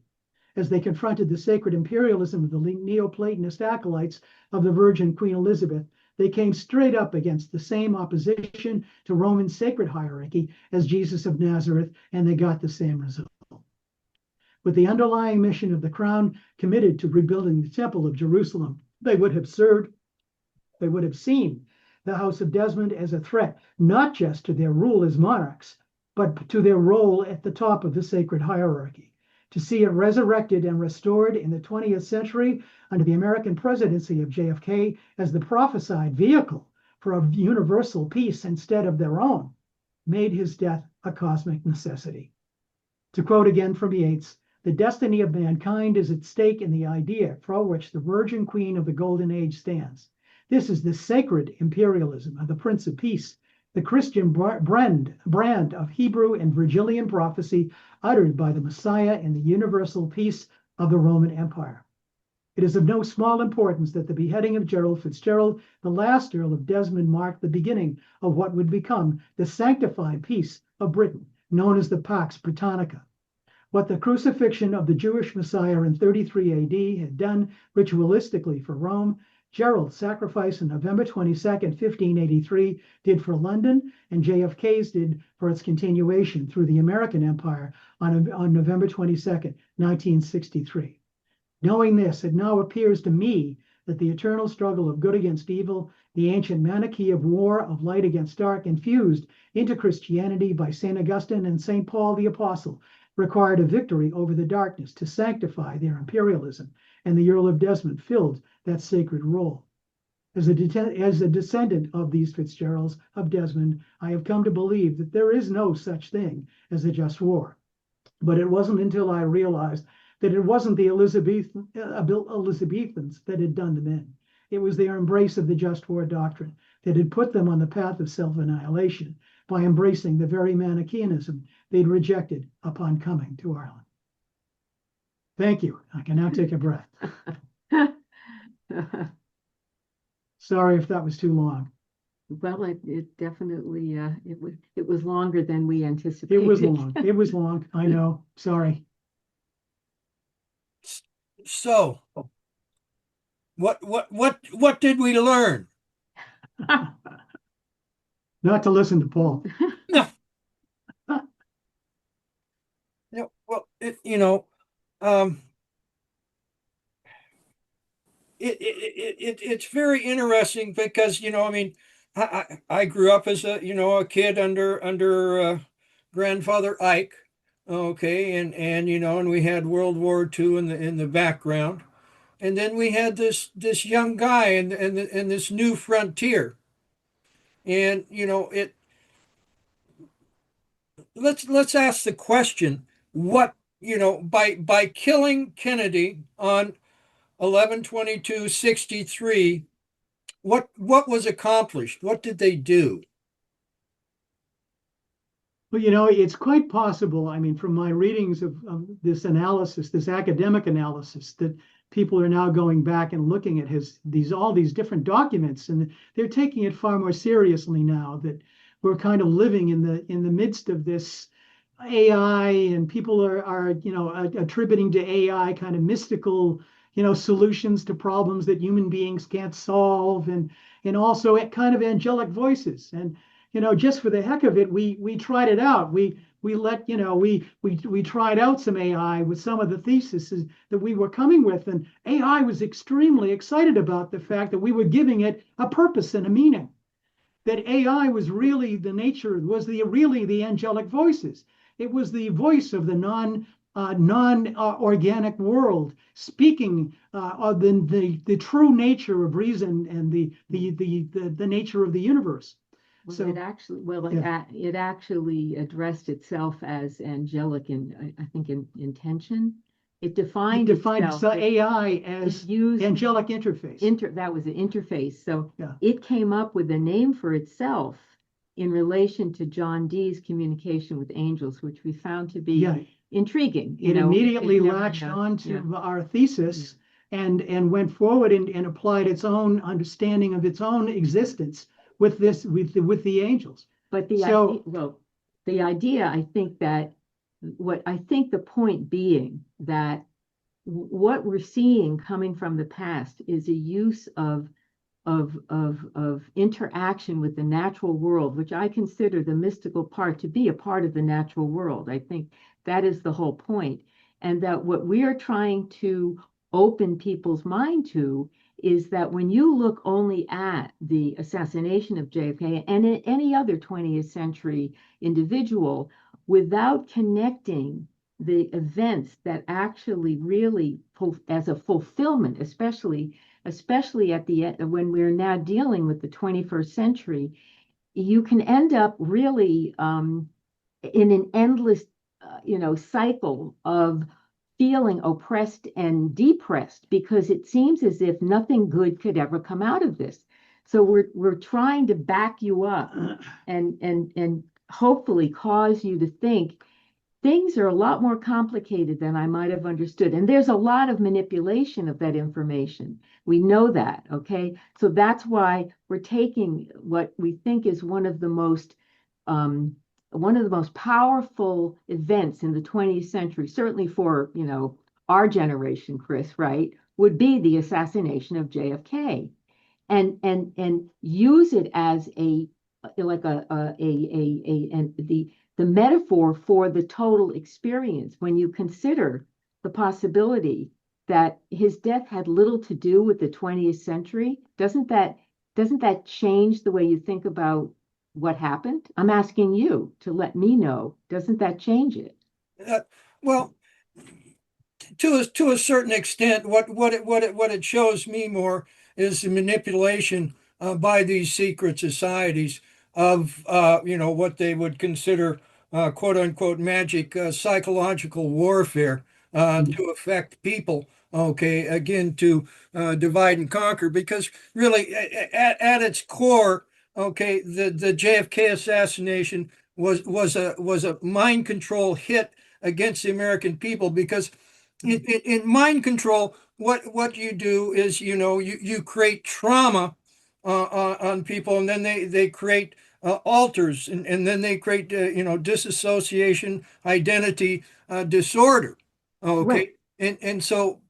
as they confronted the sacred imperialism of the Neoplatonist acolytes of the Virgin Queen Elizabeth. They came straight up against the same opposition to Roman sacred hierarchy as Jesus of Nazareth, and they got the same result. With the underlying mission of the crown committed to rebuilding the Temple of Jerusalem, they would have seen the House of Desmond as a threat, not just to their rule as monarchs, but to their role at the top of the sacred hierarchy. to see it resurrected and restored in the 20th century under the American presidency of JFK as the prophesied vehicle for a universal peace instead of their own, made his death a cosmic necessity. To quote again from Yeats, the destiny of mankind is at stake in the idea for which the Virgin Queen of the Golden Age stands. This is the sacred imperialism of the Prince of Peace, the Christian brand of Hebrew and Virgilian prophecy uttered by the Messiah in the universal peace of the Roman Empire. It is of no small importance that the beheading of Gerald Fitzgerald, the last Earl of Desmond, marked the beginning of what would become the sanctified peace of Britain, known as the Pax Britannica. What the crucifixion of the Jewish Messiah in 33 AD had done ritualistically for Rome, Gerald's sacrifice on November 22nd, 1583, did for London, and JFK's did for its continuation through the American Empire on November 22nd, 1963. Knowing this, it now appears to me that the eternal struggle of good against evil, the ancient manichae of war of light against dark, infused into Christianity by St. Augustine and St. Paul the Apostle, required a victory over the darkness to sanctify their imperialism, and the Earl of Desmond filled that sacred role. As a descendant of these Fitzgeralds of Desmond, I have come to believe that there is no such thing as a just war. But it wasn't until I realized that it wasn't the Elizabethans that had done them in. It was their embrace of the just war doctrine that had put them on the path of self-annihilation by embracing the very Manichaeanism they'd rejected upon coming to Ireland. Thank you. I can now take a breath. Sorry if that was too long. Well, it definitely it was longer than we anticipated. It was long. It was long. I know. Sorry. So, what did we learn? Not to listen to Paul. No. No. Well, it's very interesting because I grew up as a kid under grandfather Ike, okay, and we had World War II in the background, and then we had this young guy and this new frontier, and let's ask the question: what by killing Kennedy on 11/22/63, what was accomplished? What did they do? Well, it's quite possible, from my readings of this analysis, this academic analysis, that people are now going back and looking at all these different documents, and they're taking it far more seriously now that we're kind of living in the midst of this AI, and people are attributing to AI kind of mystical solutions to problems that human beings can't solve, and also kind of angelic voices. And just for the heck of it, we tried it out. We tried out some AI with some of the theses that we were coming with, and AI was extremely excited about the fact that we were giving it a purpose and a meaning. That AI was really the angelic voices. It was the voice of the non-organic world, speaking of the true nature of reason and the nature of the universe. Well, So it actually addressed itself as angelic in, I think, in intention. It defined itself. AI as angelic interface. That was an interface. So Yeah. it came up with a name for itself in relation to John Dee's communication with angels, which we found to be intriguing. It immediately latched on to our thesis and went forward and applied its own understanding of its own existence with the angels. But the idea, I think the point being that what we're seeing coming from the past is a use of interaction with the natural world, which I consider the mystical part to be a part of the natural world. I think that is the whole point. And that what we are trying to open people's mind to is that when you look only at the assassination of JFK and any other 20th century individual, without connecting the events that actually really, as a fulfillment, especially at the end, when we're now dealing with the 21st century, you can end up really in an endless, cycle of feeling oppressed and depressed, because it seems as if nothing good could ever come out of this. So we're trying to back you up and hopefully cause you to think things are a lot more complicated than I might have understood. And there's a lot of manipulation of that information. We know that, okay? So that's why we're taking what we think is one of the most powerful events in the 20th century, certainly for, our generation, Chris, right, would be the assassination of JFK, and use it as the metaphor for the total experience. When you consider the possibility that his death had little to do with the 20th century, doesn't that change the way you think about what happened? I'm asking you to let me know. Doesn't that change it? Well, to a certain extent, what it shows me more is the manipulation by these secret societies of what they would consider quote unquote magic psychological warfare to affect people. Okay, again, to divide and conquer, because really at its core, okay, the JFK assassination was a mind control hit against the American people, because in mind control, what you do is, you create trauma on people, and then they create alters, and then they create disassociation identity disorder. Okay, Right. and so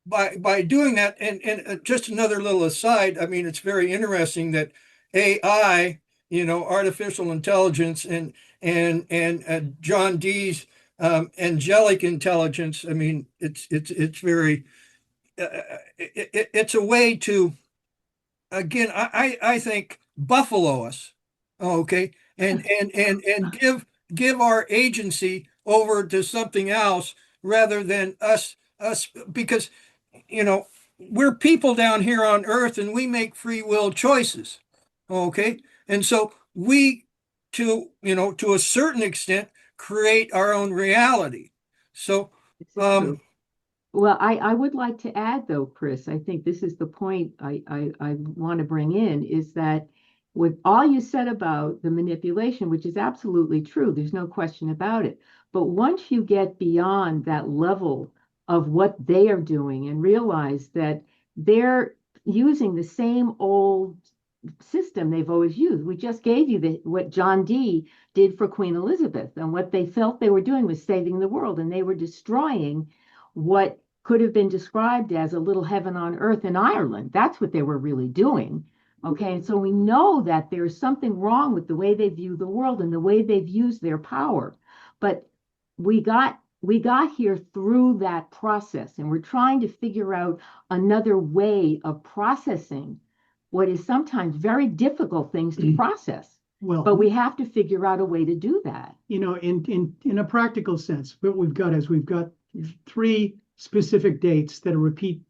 by doing that, and just another little aside, I mean, it's very interesting that AI, artificial intelligence, and John Dee's angelic intelligence. I mean, it's very it's a way to, again, I think, buffalo us, okay, and give our agency over to something else rather than us, because we're people down here on earth, and we make free will choices, okay, and so we, to a certain extent, create our own reality. So Well, I would like to add, though, Chris, I think this is the point I want to bring in, is that with all you said about the manipulation, which is absolutely true, there's no question about it. But once you get beyond that level of what they are doing and realize that they're using the same old system they've always used. We just gave you what John Dee did for Queen Elizabeth, and what they felt they were doing was saving the world, and they were destroying what could have been described as a little heaven on earth in Ireland. That's what they were really doing. Okay, and so we know that there's something wrong with the way they view the world and the way they've used their power. But we got here through that process, and we're trying to figure out another way of processing what is sometimes very difficult things to process. Well, but we have to figure out a way to do that. In a practical sense, what we've got three specific dates that repeat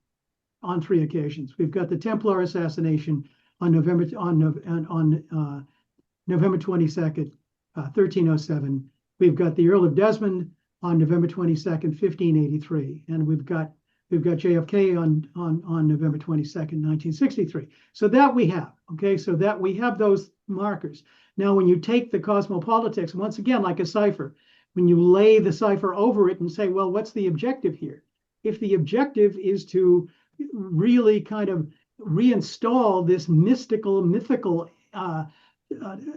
on three occasions. We've got the Templar assassination on November 22nd, 1307. We've got the Earl of Desmond on November 22nd, 1583, and we've got JFK on November 22nd, 1963. So that we have, okay, so that we have those markers. Now, when you take the cosmopolitics, once again, like a cipher, when you lay the cipher over it and say, well, what's the objective here? If the objective is to really kind of reinstall this mythical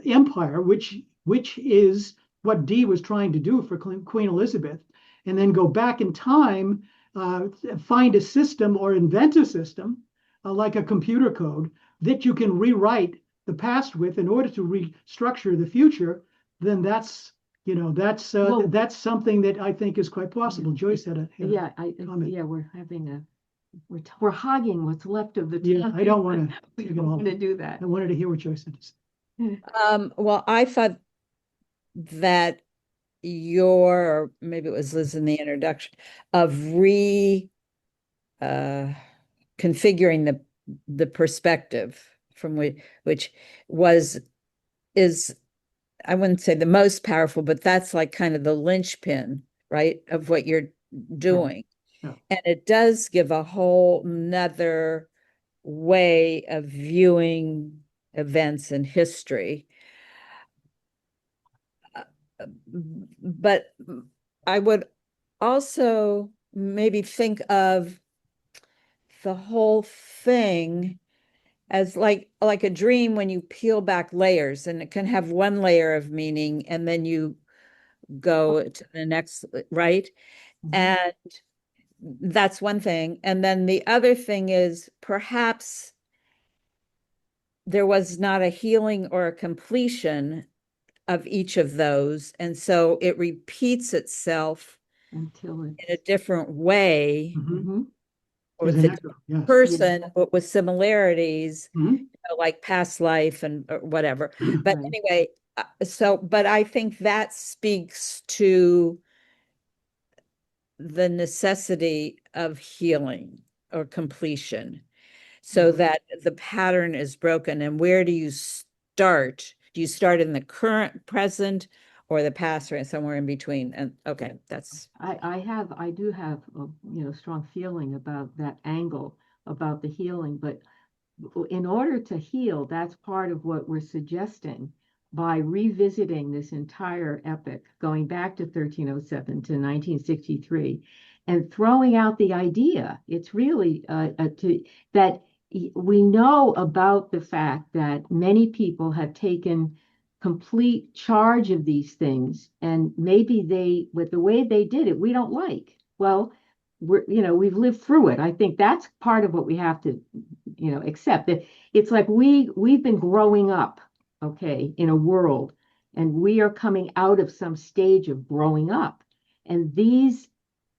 empire, which is what Dee was trying to do for Queen Elizabeth, and then go back in time, find a system or invent a system like a computer code that you can rewrite the past with in order to restructure the future, then that's something that I think is quite possible. Joyce had a comment. Yeah, we're hogging what's left of the time. Yeah, I don't want to. We don't want to do that. I wanted to hear what Joyce had to say. Well, I thought that or maybe it was Liz in the introduction, of configuring the perspective from which is, I wouldn't say the most powerful, but that's like kind of the linchpin, right, of what you're doing. Yeah. And it does give a whole nother way of viewing events in history. But I would also maybe think of the whole thing as like a dream when you peel back layers, and it can have one layer of meaning and then you go to the next, right? And that's one thing. And then the other thing is perhaps there was not a healing or a completion of each of those. And so it repeats itself until in a different way Mhm. with As an a echo, yes. person, but with similarities, Mhm. like past life and or whatever. But Right. anyway, but I think that speaks to the necessity of healing or completion, so that the pattern is broken. And where do you start? Do you start in the current present or the past, or somewhere in between? And okay, that's I do have a strong feeling about that angle about the healing, but in order to heal, that's part of what we're suggesting by revisiting this entire epic, going back to 1307 to 1963, and throwing out the idea. It's really that we know about the fact that many people have taken complete charge of these things, and maybe with the way they did it, we don't like. Well, we've lived through it. I think that's part of what we have to accept. That it's like we've been growing up, okay, in a world, and we are coming out of some stage of growing up. And these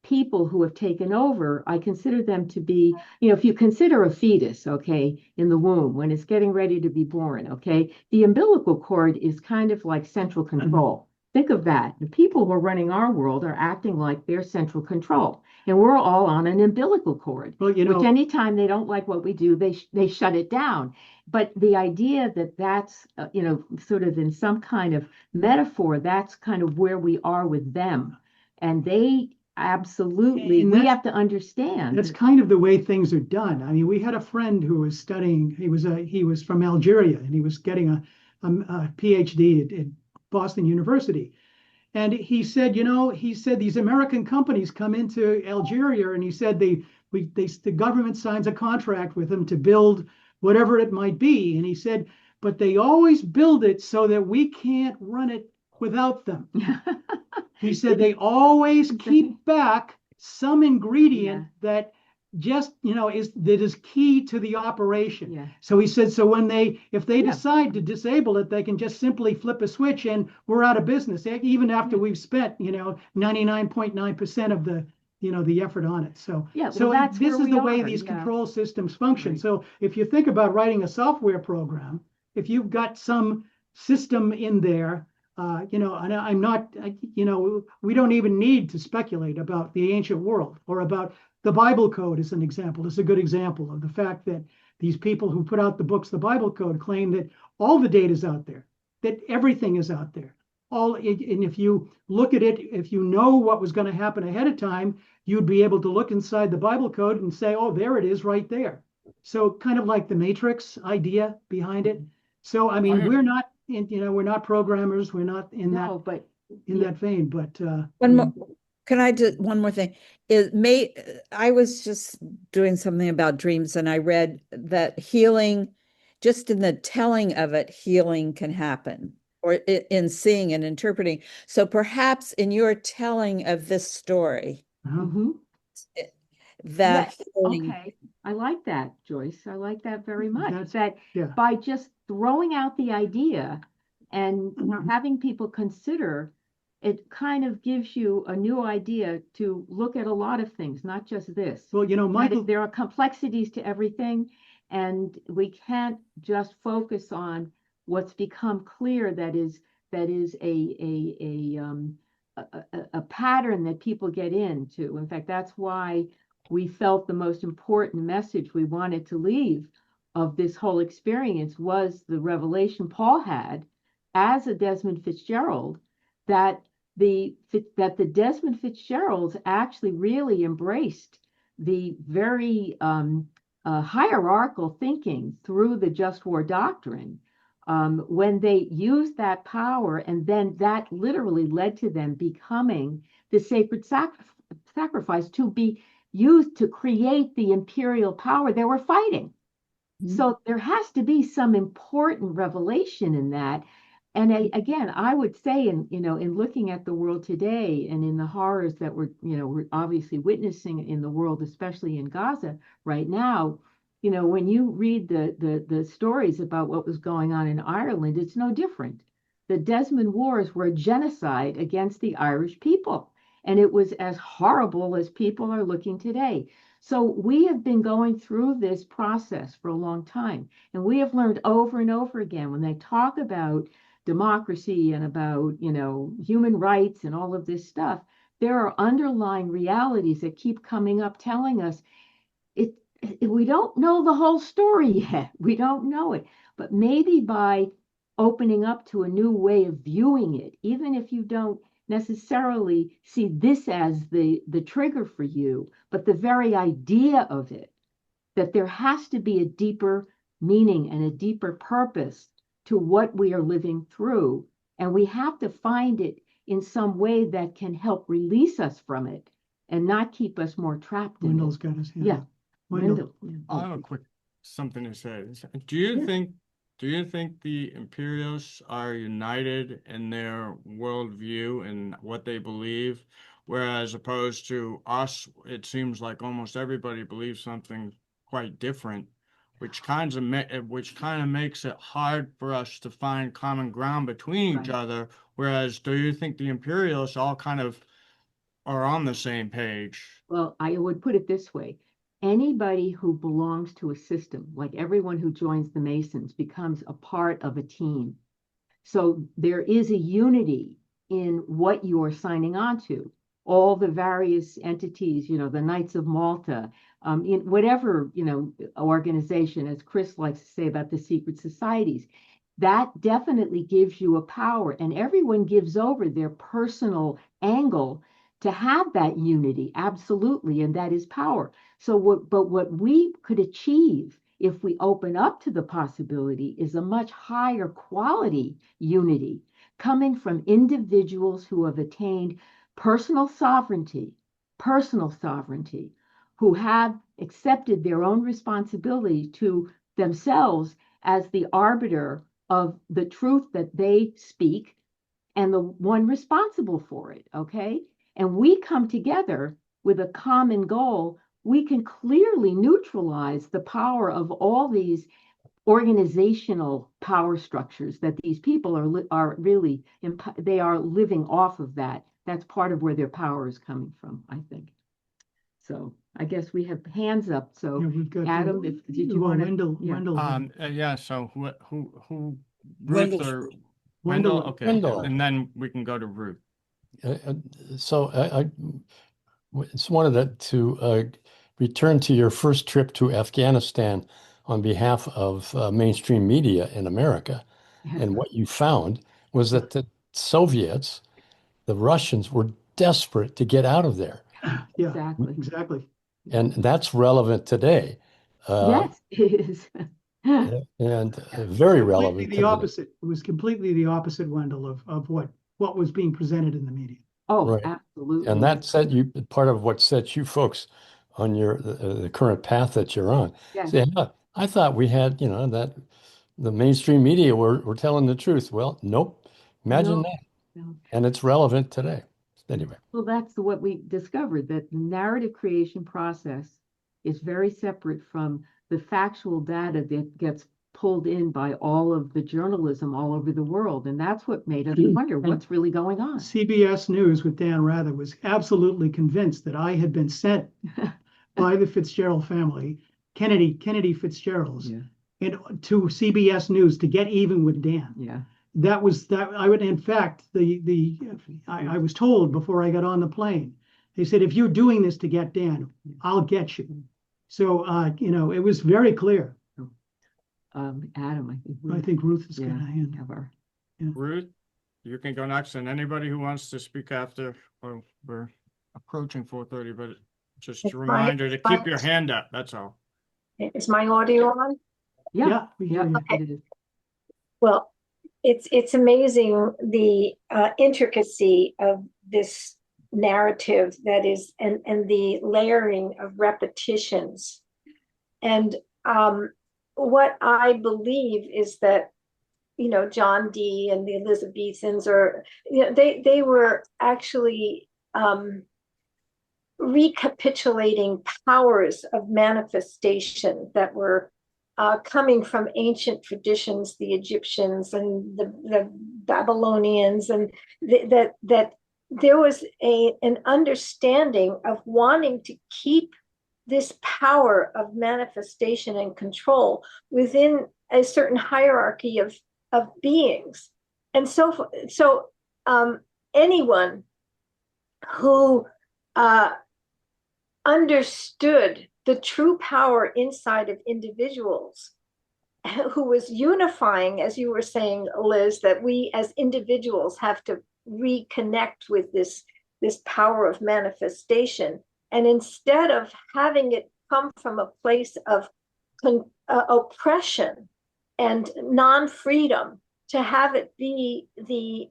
people who have taken over, I consider them to be, if you consider a fetus, okay, in the womb when it's getting ready to be born, okay, the umbilical cord is kind of like central control. Think of that. The people who are running our world are acting like they're central control, and we're all on an umbilical cord. Well, Which anytime they don't like what we do, they shut it down. But the idea that that's sort of in some kind of metaphor, that's kind of where we are with them, and they absolutely, And we that's- have to understand. That's kind of the way things are done. I mean, we had a friend who was studying, he was from Algeria, and he was getting a PhD at Boston University. And he said, these American companies come into Algeria, and he said the government signs a contract with them to build whatever it might be. And he said, but they always build it so that we can't run it without them. He said they always keep back some ingredient that just is key to the operation. Yeah. So he said, so if they decide to disable it, they can just simply flip a switch and we're out of business, even after we've spent 99.9% of the effort on it. So that's this where is we the way are. these Yeah. control systems function. Right. So if you think about writing a software program, if you've got some system in there, and I'm not, we don't even need to speculate about the ancient world or about the Bible code as an example. It's a good example of the fact that these people who put out the books, the Bible code, claim that all the data is out there, that everything is out there. And if you look at it, if you know what was going to happen ahead of time, you'd be able to look inside the Bible code and say, oh, there it is right there. So kind of like the Matrix idea behind it. So, I mean, we're not programmers. We're not in that vein. But can I do one more thing? I was just doing something about dreams, and I read that healing, just in the telling of it, healing can happen, or in seeing and interpreting. So perhaps in your telling of this story, that healing. Okay. I like that, Joyce. I like that very much. Yeah. By just throwing out the idea and having people consider, it kind of gives you a new idea to look at a lot of things, not just this. Well, Michael, there are complexities to everything, and we can't just focus on what's become clear that is a pattern that people get into. In fact, that's why we felt the most important message we wanted to leave of this whole experience was the revelation Paul had as a Desmond Fitzgerald, that the Desmond Fitzgeralds actually really embraced the very hierarchical thinking through the just war doctrine, when they used that power, and then that literally led to them becoming the sacred sacrifice to be used to create the imperial power they were fighting. So there has to be some important revelation in that. And again, I would say, in looking at the world today and in the horrors that we're obviously witnessing in the world, especially in Gaza right now, when you read the stories about what was going on in Ireland, it's no different. The Desmond Wars were a genocide against the Irish people, and it was as horrible as people are looking today. So we have been going through this process for a long time, and we have learned over and over again when they talk about democracy and about, human rights and all of this stuff, there are underlying realities that keep coming up telling us we don't know the whole story yet. We don't know it. But maybe by opening up to a new way of viewing it, even if you don't necessarily see this as the trigger for you, but the very idea of it, that there has to be a deeper meaning and a deeper purpose to what we are living through. And we have to find it in some way that can help release us from it and not keep us more trapped in Wendell's it. got his hand Yeah. up. Wendell. I have a quick something to say. Do you think the imperialists are united in their worldview and what they believe, whereas opposed to us, it seems like almost everybody believes something quite different, which kind of makes it hard for us to find common ground between each Right. other. Whereas, do you think the imperialists all kind of are on the same page? Well, I would put it this way. Anybody who belongs to a system, like everyone who joins the Masons, becomes a part of a team. So there is a unity in what you are signing on to. All the various entities, the Knights of Malta, in whatever, organization, as Chris likes to say about the secret societies, that definitely gives you a power, and everyone gives over their personal angle to have that unity, absolutely, and that is power. So what we could achieve if we open up to the possibility is a much higher quality unity coming from individuals who have attained personal sovereignty, who have accepted their own responsibility to themselves as the arbiter of the truth that they speak and the one responsible for it, okay? And we come together with a common goal, we can clearly neutralize the power of all these organizational power structures that these people are really, they are living off of that. That's part of where their power is coming from, I think. So I guess we have hands up. So Yeah, we've got Adam, did you well, want to? Wendell, Yeah. Wendell. Yeah, so who Ruth Wendell's or first. Wendell? Okay, Wendell. and then we can go to Ruth. So I just wanted to return to your first trip to Afghanistan on behalf of mainstream media in America. And what you found was that the Soviets, the Russians, were desperate to get out of there. Yeah, Exactly. exactly. And that's relevant today. Yes, it is. And very relevant Completely the today. opposite. It was completely the opposite, Wendell, of what was being presented in the media. Oh, Right. absolutely. And that set you, part of what sets you folks on the current path that you're on. Yes. Say, I thought we had, that the mainstream media were telling the truth. Well, nope. Imagine No, that. no. And it's relevant today. Anyway. Well, that's what we discovered, that the narrative creation process is very separate from the factual data that gets pulled in by all of the journalism all over the world. And that's what made us wonder what's really going on. CBS News with Dan Rather was absolutely convinced that I had been sent by the Fitzgerald family, Kennedy Fitzgeralds, Yeah. and to CBS News to get even with Dan. Yeah. that was that I would, in fact, I was told before I got on the plane, they said, if you're doing this to get Dan, I'll get you. So, it was very clear. Adam, I think Ruth is yeah, going to hand. have our Ruth, you can go next, and anybody who wants to speak after, well, we're approaching 4:30, but just a reminder to keep your hand up, that's all. Is my audio on? Yeah, we hear you. Okay. Well, it's amazing the intricacy of this narrative that is, and the layering of repetitions. And what I believe is that, John Dee and the Elizabethans, or they were actually recapitulating powers of manifestation that were coming from ancient traditions, the Egyptians and the Babylonians, and that there was an understanding of wanting to keep this power of manifestation and control within a certain hierarchy of beings. And so anyone who understood the true power inside of individuals, who was unifying, as you were saying, Liz, that we as individuals have to reconnect with this power of manifestation. And instead of having it come from a place of oppression and non-freedom, to have it be the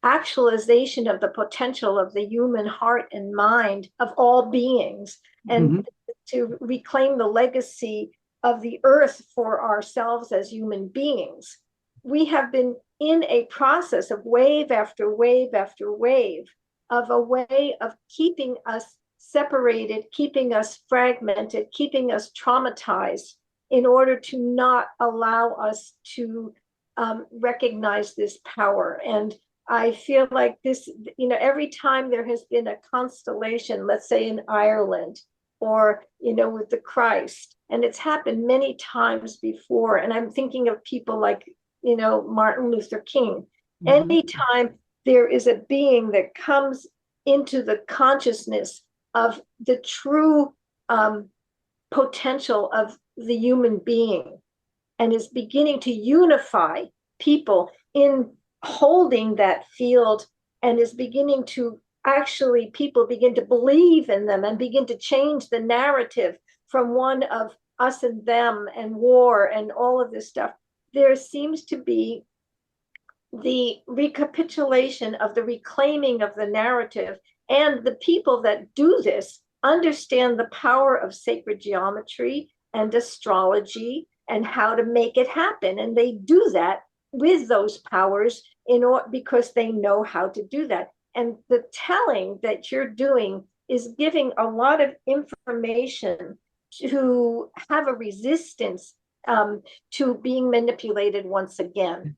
actualization of the potential of the human heart and mind of all beings, and to reclaim the legacy of the earth for ourselves as human beings. We have been in a process of wave after wave after wave of a way of keeping us separated, keeping us fragmented, keeping us traumatized, in order to not allow us to recognize this power. And I feel like this, every time there has been a constellation, let's say in Ireland, or, with the Christ, and it's happened many times before. And I'm thinking of people like, Martin Luther King. Anytime there is a being that comes into the consciousness of the true potential of the human being, and is beginning to unify people in holding that field, and is beginning to actually, people begin to believe in them and begin to change the narrative from one of us and them and war and all of this stuff. There seems to be the recapitulation of the reclaiming of the narrative, and the people that do this understand the power of sacred geometry and astrology and how to make it happen. And they do that with those powers because they know how to do that. And the telling that you're doing is giving a lot of information to have a resistance to being manipulated once again.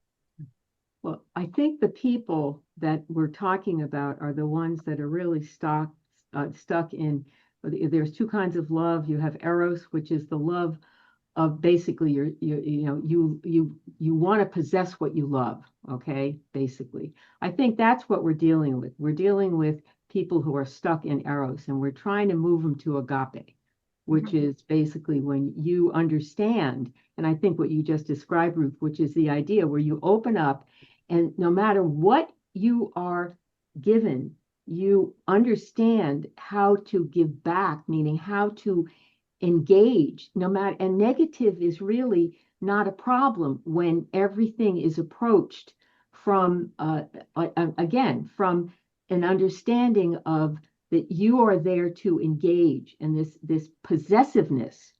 Well, I think the people that we're talking about are the ones that are really stuck in. There's two kinds of love. You have eros, which is the love of basically you want to possess what you love. Okay, basically, I think that's what we're dealing with. We're dealing with people who are stuck in eros, and we're trying to move them to agape, which is basically when you understand. And I think what you just described, Ruth, which is the idea where you open up, and no matter what you are given, you understand how to give back, meaning how to engage, no matter, and negative is really not a problem when everything is approached from, again, from an understanding of that you are there to engage, and this possessiveness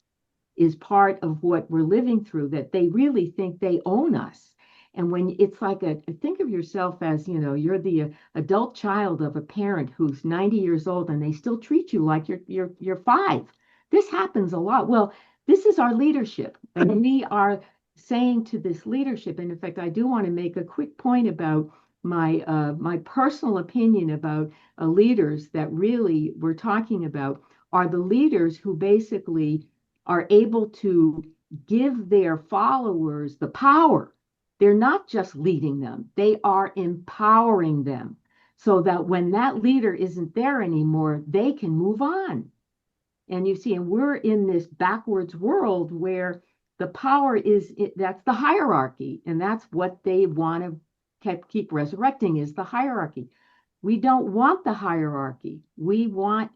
is part of what we're living through, that they really think they own us. And when it's like think of yourself as, you're the adult child of a parent who's 90 years old and they still treat you like you're 5. This happens a lot. Well, this is our leadership, and we are saying to this leadership, and in fact, I do want to make a quick point about my personal opinion about leaders that really we're talking about are the leaders who basically are able to give their followers the power they're not just leading them, they are empowering them so that when that leader isn't there anymore, they can move on. And you see, and we're in this backwards world where the power that's the hierarchy, and that's what they want to keep resurrecting is the hierarchy. We don't want the hierarchy. We want,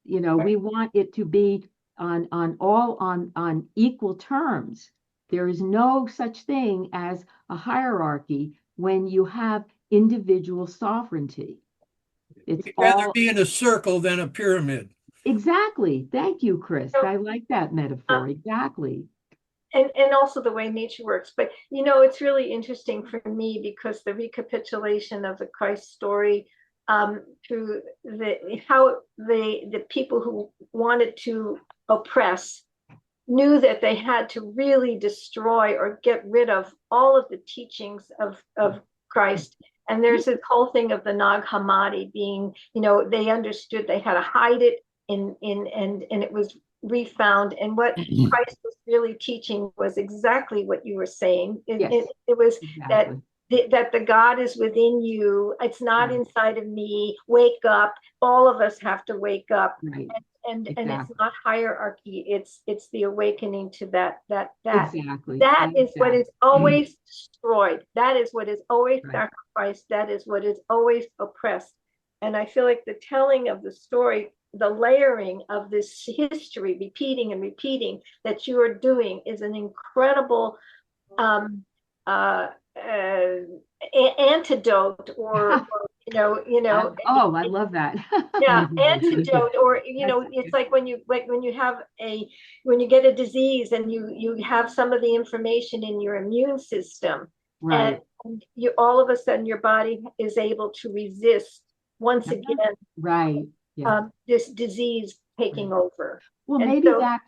we want it to be on equal terms. There is no such thing as a hierarchy when you have individual sovereignty. It's We'd rather all be in a circle than a pyramid. exactly. Thank you, Chris. I like that metaphor. Exactly. And also the way nature works. But it's really interesting for me because the recapitulation of the Christ story through how the people who wanted to oppress knew that they had to really destroy or get rid of all of the teachings of Christ. And there's this whole thing of the Nag Hammadi being, they understood they had to hide it and it was refound. And what Christ was really teaching was exactly what you were saying. It was exactly. that the God is within you. It's not inside of me. Wake up. All of us have to wake up. Right. And it's not hierarchy. It's the awakening to that. Exactly. That is what is always destroyed. That is what is always sacrificed. That is what is always oppressed. And I feel like the telling of the story, the layering of this history, repeating and repeating that you are doing is an incredible antidote or I love that. Antidote, or it's like when you have when you get a disease and you have some of the information in your immune system, right, and you all of a sudden your body is able to resist once again, right, this disease taking over. Well, and maybe that's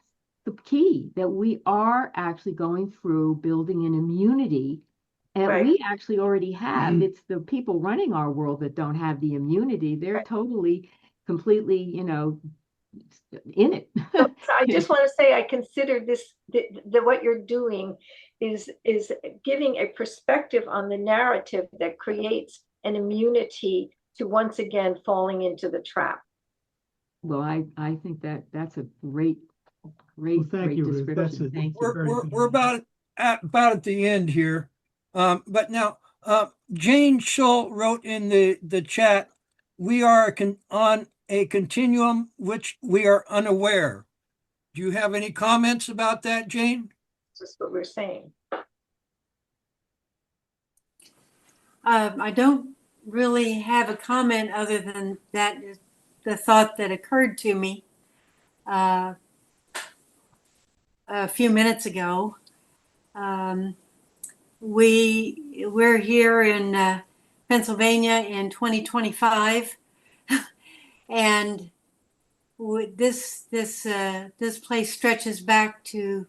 the key, that we are actually going through building an immunity. And we actually already have. It's the people running our world that don't have the immunity. They're totally, completely, in it. So I just want to say, I consider this, what you're doing is giving a perspective on the narrative that creates an immunity to once again falling into the trap. Well, I think that's a great description. Thank you. We're about at the end here. But now, Jane Schull wrote in the chat, we are on a continuum which we are unaware. Do you have any comments about that, Jane? That's what we're saying. I don't really have a comment other than that the thought that occurred to me a few minutes ago. We're here in Pennsylvania in 2025, and this place stretches back to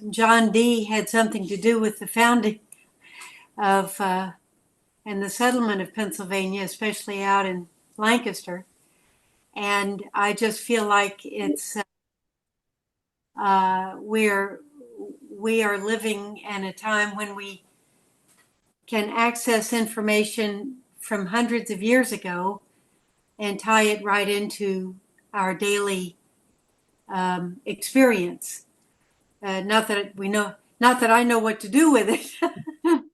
John Dee had something to do with the founding of and the settlement of Pennsylvania, especially out in Lancaster. And I just feel like it's we are living in a time when we can access information from hundreds of years ago and tie it right into our daily experience. Not that I know what to do with it.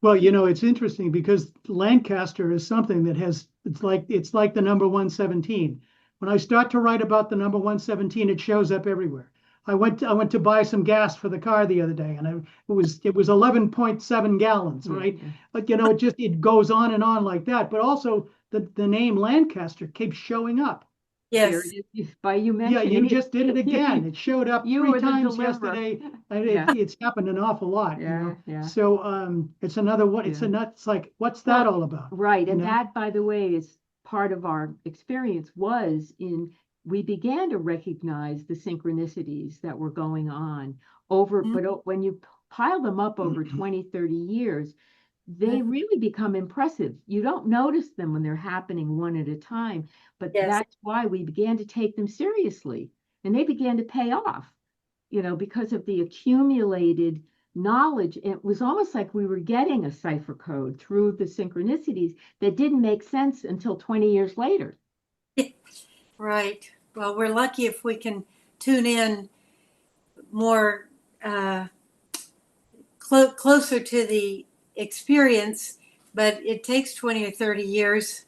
Well, it's interesting because Lancaster is something that it's like the number 117. When I start to write about the number 117, it shows up everywhere. I went to buy some gas for the car the other day, and it was 11.7 gallons, right? But it goes on and on like that. But also the name Lancaster keeps showing up. Yes. By you mentioning you just did it again. It showed up 3 times yesterday. It's happened an awful lot. So it's another one. It's like, what's that all about? Right. And that, by the way, is part of our experience we began to recognize the synchronicities that were going on but when you pile them up over 20, 30 years, they really become impressive. You don't notice them when they're happening one at a time, but that's why we began to take them seriously, and they began to pay off, because of the accumulated knowledge. It was almost like we were getting a cipher code through the synchronicities that didn't make sense until 20 years later. Right. Well, we're lucky if we can tune in more closer to the experience, but it takes 20 or 30 years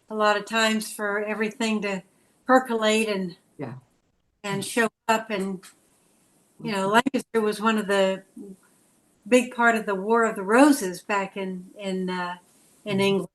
a lot of times for everything to percolate and show up. And Lancaster was one of the big part of the War of the Roses back in England.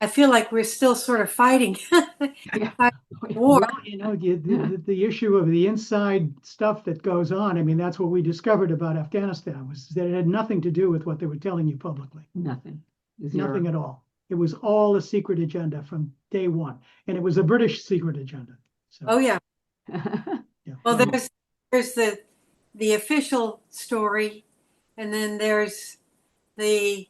I feel like we're still sort of fighting, fighting war. Well, the issue of the inside stuff that goes on, I mean, that's what we discovered about Afghanistan, was that it had nothing to do with what they were telling you publicly. Nothing. Nothing at all. It was all a secret agenda from day one. And it was a British secret agenda. So, oh, yeah. Yeah. Well, there's the official story, and then there's the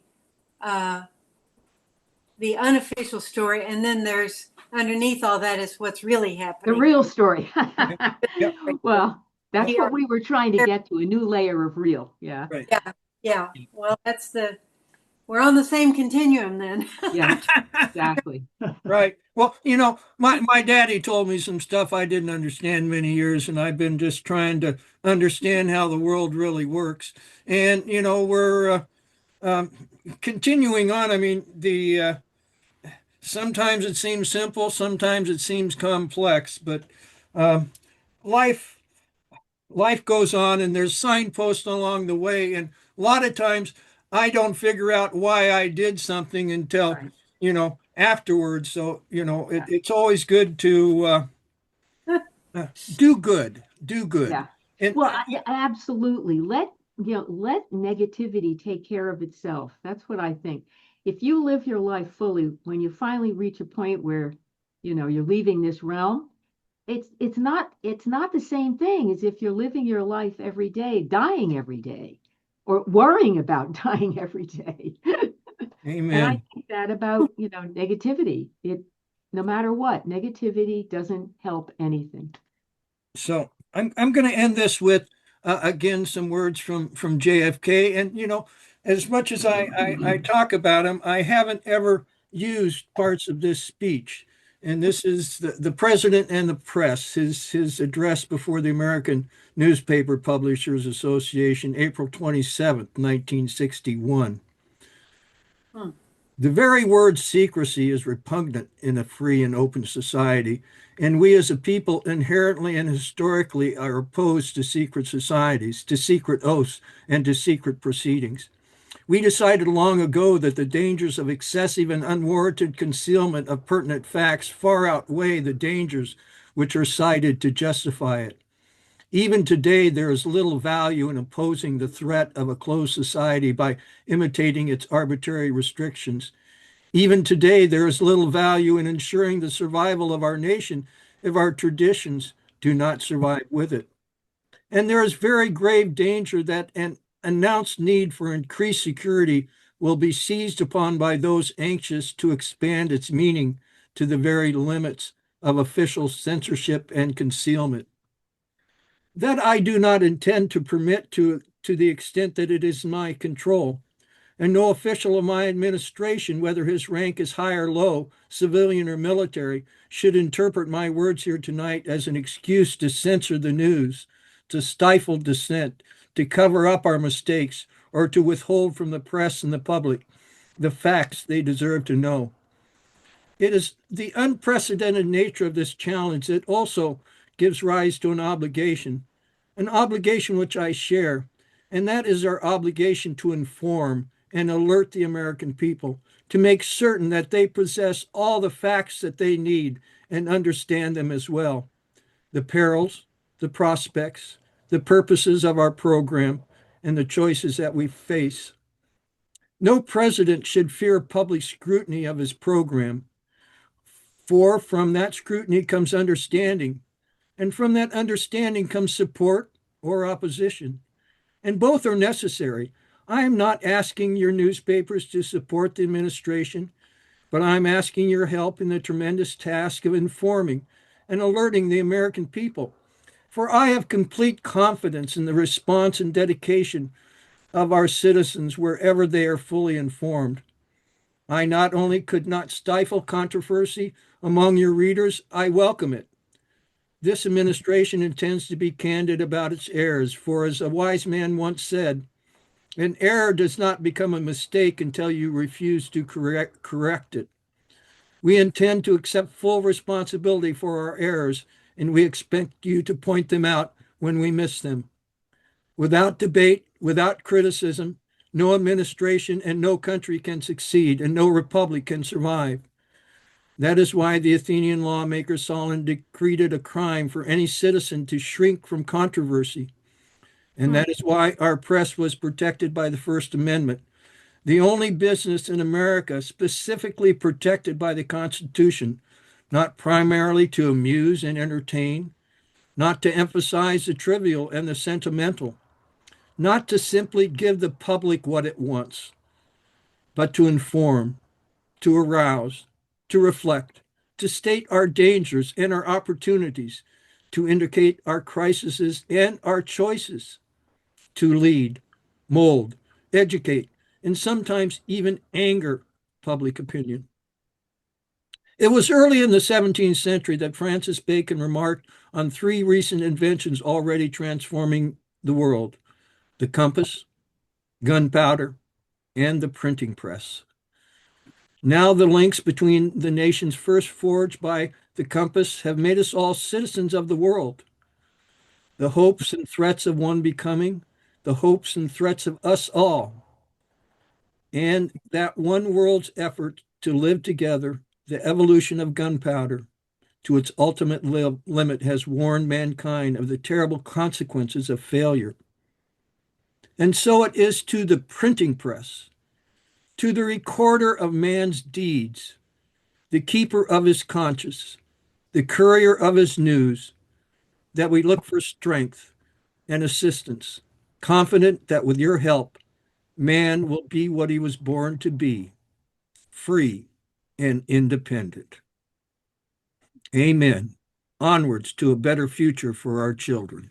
unofficial story, and then there's underneath all that is what's really happening. The real story. Yeah. Well, that's what we were trying to get to, a new layer of real. Yeah. Right. Yeah. Well, we're on the same continuum then. Yeah, exactly. Right. Well, my daddy told me some stuff I didn't understand many years, and I've been just trying to understand how the world really works. And, we're continuing on. I mean, sometimes it seems simple, sometimes it seems complex, but life goes on, and there's signposts along the way. And a lot of times I don't figure out why I did something until, afterwards. So, it's always good to do good. Yeah. And, Well, absolutely. Let negativity take care of itself. That's what I think. If you live your life fully, when you finally reach a point where, you're leaving this realm, it's not the same thing as if you're living your life every day, dying every day, or worrying about dying every day. Amen. And I think that about, negativity. No matter what, negativity doesn't help anything. So I'm going to end this with, again, some words from JFK. And, as much as I talk about him, I haven't ever used parts of this speech. And this is the President and the Press, his address before the American Newspaper Publishers Association, April 27th, 1961. The very word secrecy is repugnant in a free and open society, and we as a people inherently and historically are opposed to secret societies, to secret oaths, and to secret proceedings. We decided long ago that the dangers of excessive and unwarranted concealment of pertinent facts far outweigh the dangers which are cited to justify it. Even today, there is little value in opposing the threat of a closed society by imitating its arbitrary restrictions. Even today, there is little value in ensuring the survival of our nation if our traditions do not survive with it. And there is very grave danger that an announced need for increased security will be seized upon by those anxious to expand its meaning to the very limits of official censorship and concealment. That I do not intend to permit to the extent that it is my control. And no official of my administration, whether his rank is high or low, civilian or military, should interpret my words here tonight as an excuse to censor the news, to stifle dissent, to cover up our mistakes, or to withhold from the press and the public the facts they deserve to know. It is the unprecedented nature of this challenge that also gives rise to an obligation which I share, and that is our obligation to inform and alert the American people, to make certain that they possess all the facts that they need and understand them as well. The perils, the prospects, the purposes of our program, and the choices that we face. No president should fear public scrutiny of his program, for from that scrutiny comes understanding, and from that understanding comes support or opposition. And both are necessary. I am not asking your newspapers to support the administration, but I'm asking your help in the tremendous task of informing and alerting the American people. For I have complete confidence in the response and dedication of our citizens wherever they are fully informed. I not only could not stifle controversy among your readers, I welcome it. This administration intends to be candid about its errors, for as a wise man once said, an error does not become a mistake until you refuse to correct it. We intend to accept full responsibility for our errors, and we expect you to point them out when we miss them. Without debate, without criticism, no administration and no country can succeed, and no republic can survive. That is why the Athenian lawmaker Solon decreed it a crime for any citizen to shrink from controversy. And that is why our press was protected by the First Amendment, the only business in America specifically protected by the Constitution, not primarily to amuse and entertain, not to emphasize the trivial and the sentimental, not to simply give the public what it wants, but to inform, to arouse, to reflect, to state our dangers and our opportunities, to indicate our crises and our choices, to lead, mold, educate, and sometimes even anger public opinion. It was early in the 17th century that Francis Bacon remarked on three recent inventions already transforming the world: the compass, gunpowder, and the printing press. Now the links between the nations first forged by the compass have made us all citizens of the world. The hopes and threats of one becoming, the hopes and threats of us all, and that one world's effort to live together, the evolution of gunpowder to its ultimate limit has warned mankind of the terrible consequences of failure. And so it is to the printing press, to the recorder of man's deeds, the keeper of his conscience, the courier of his news, that we look for strength and assistance, confident that with your help, man will be what he was born to be, free and independent. Amen. Onwards to a better future for our children.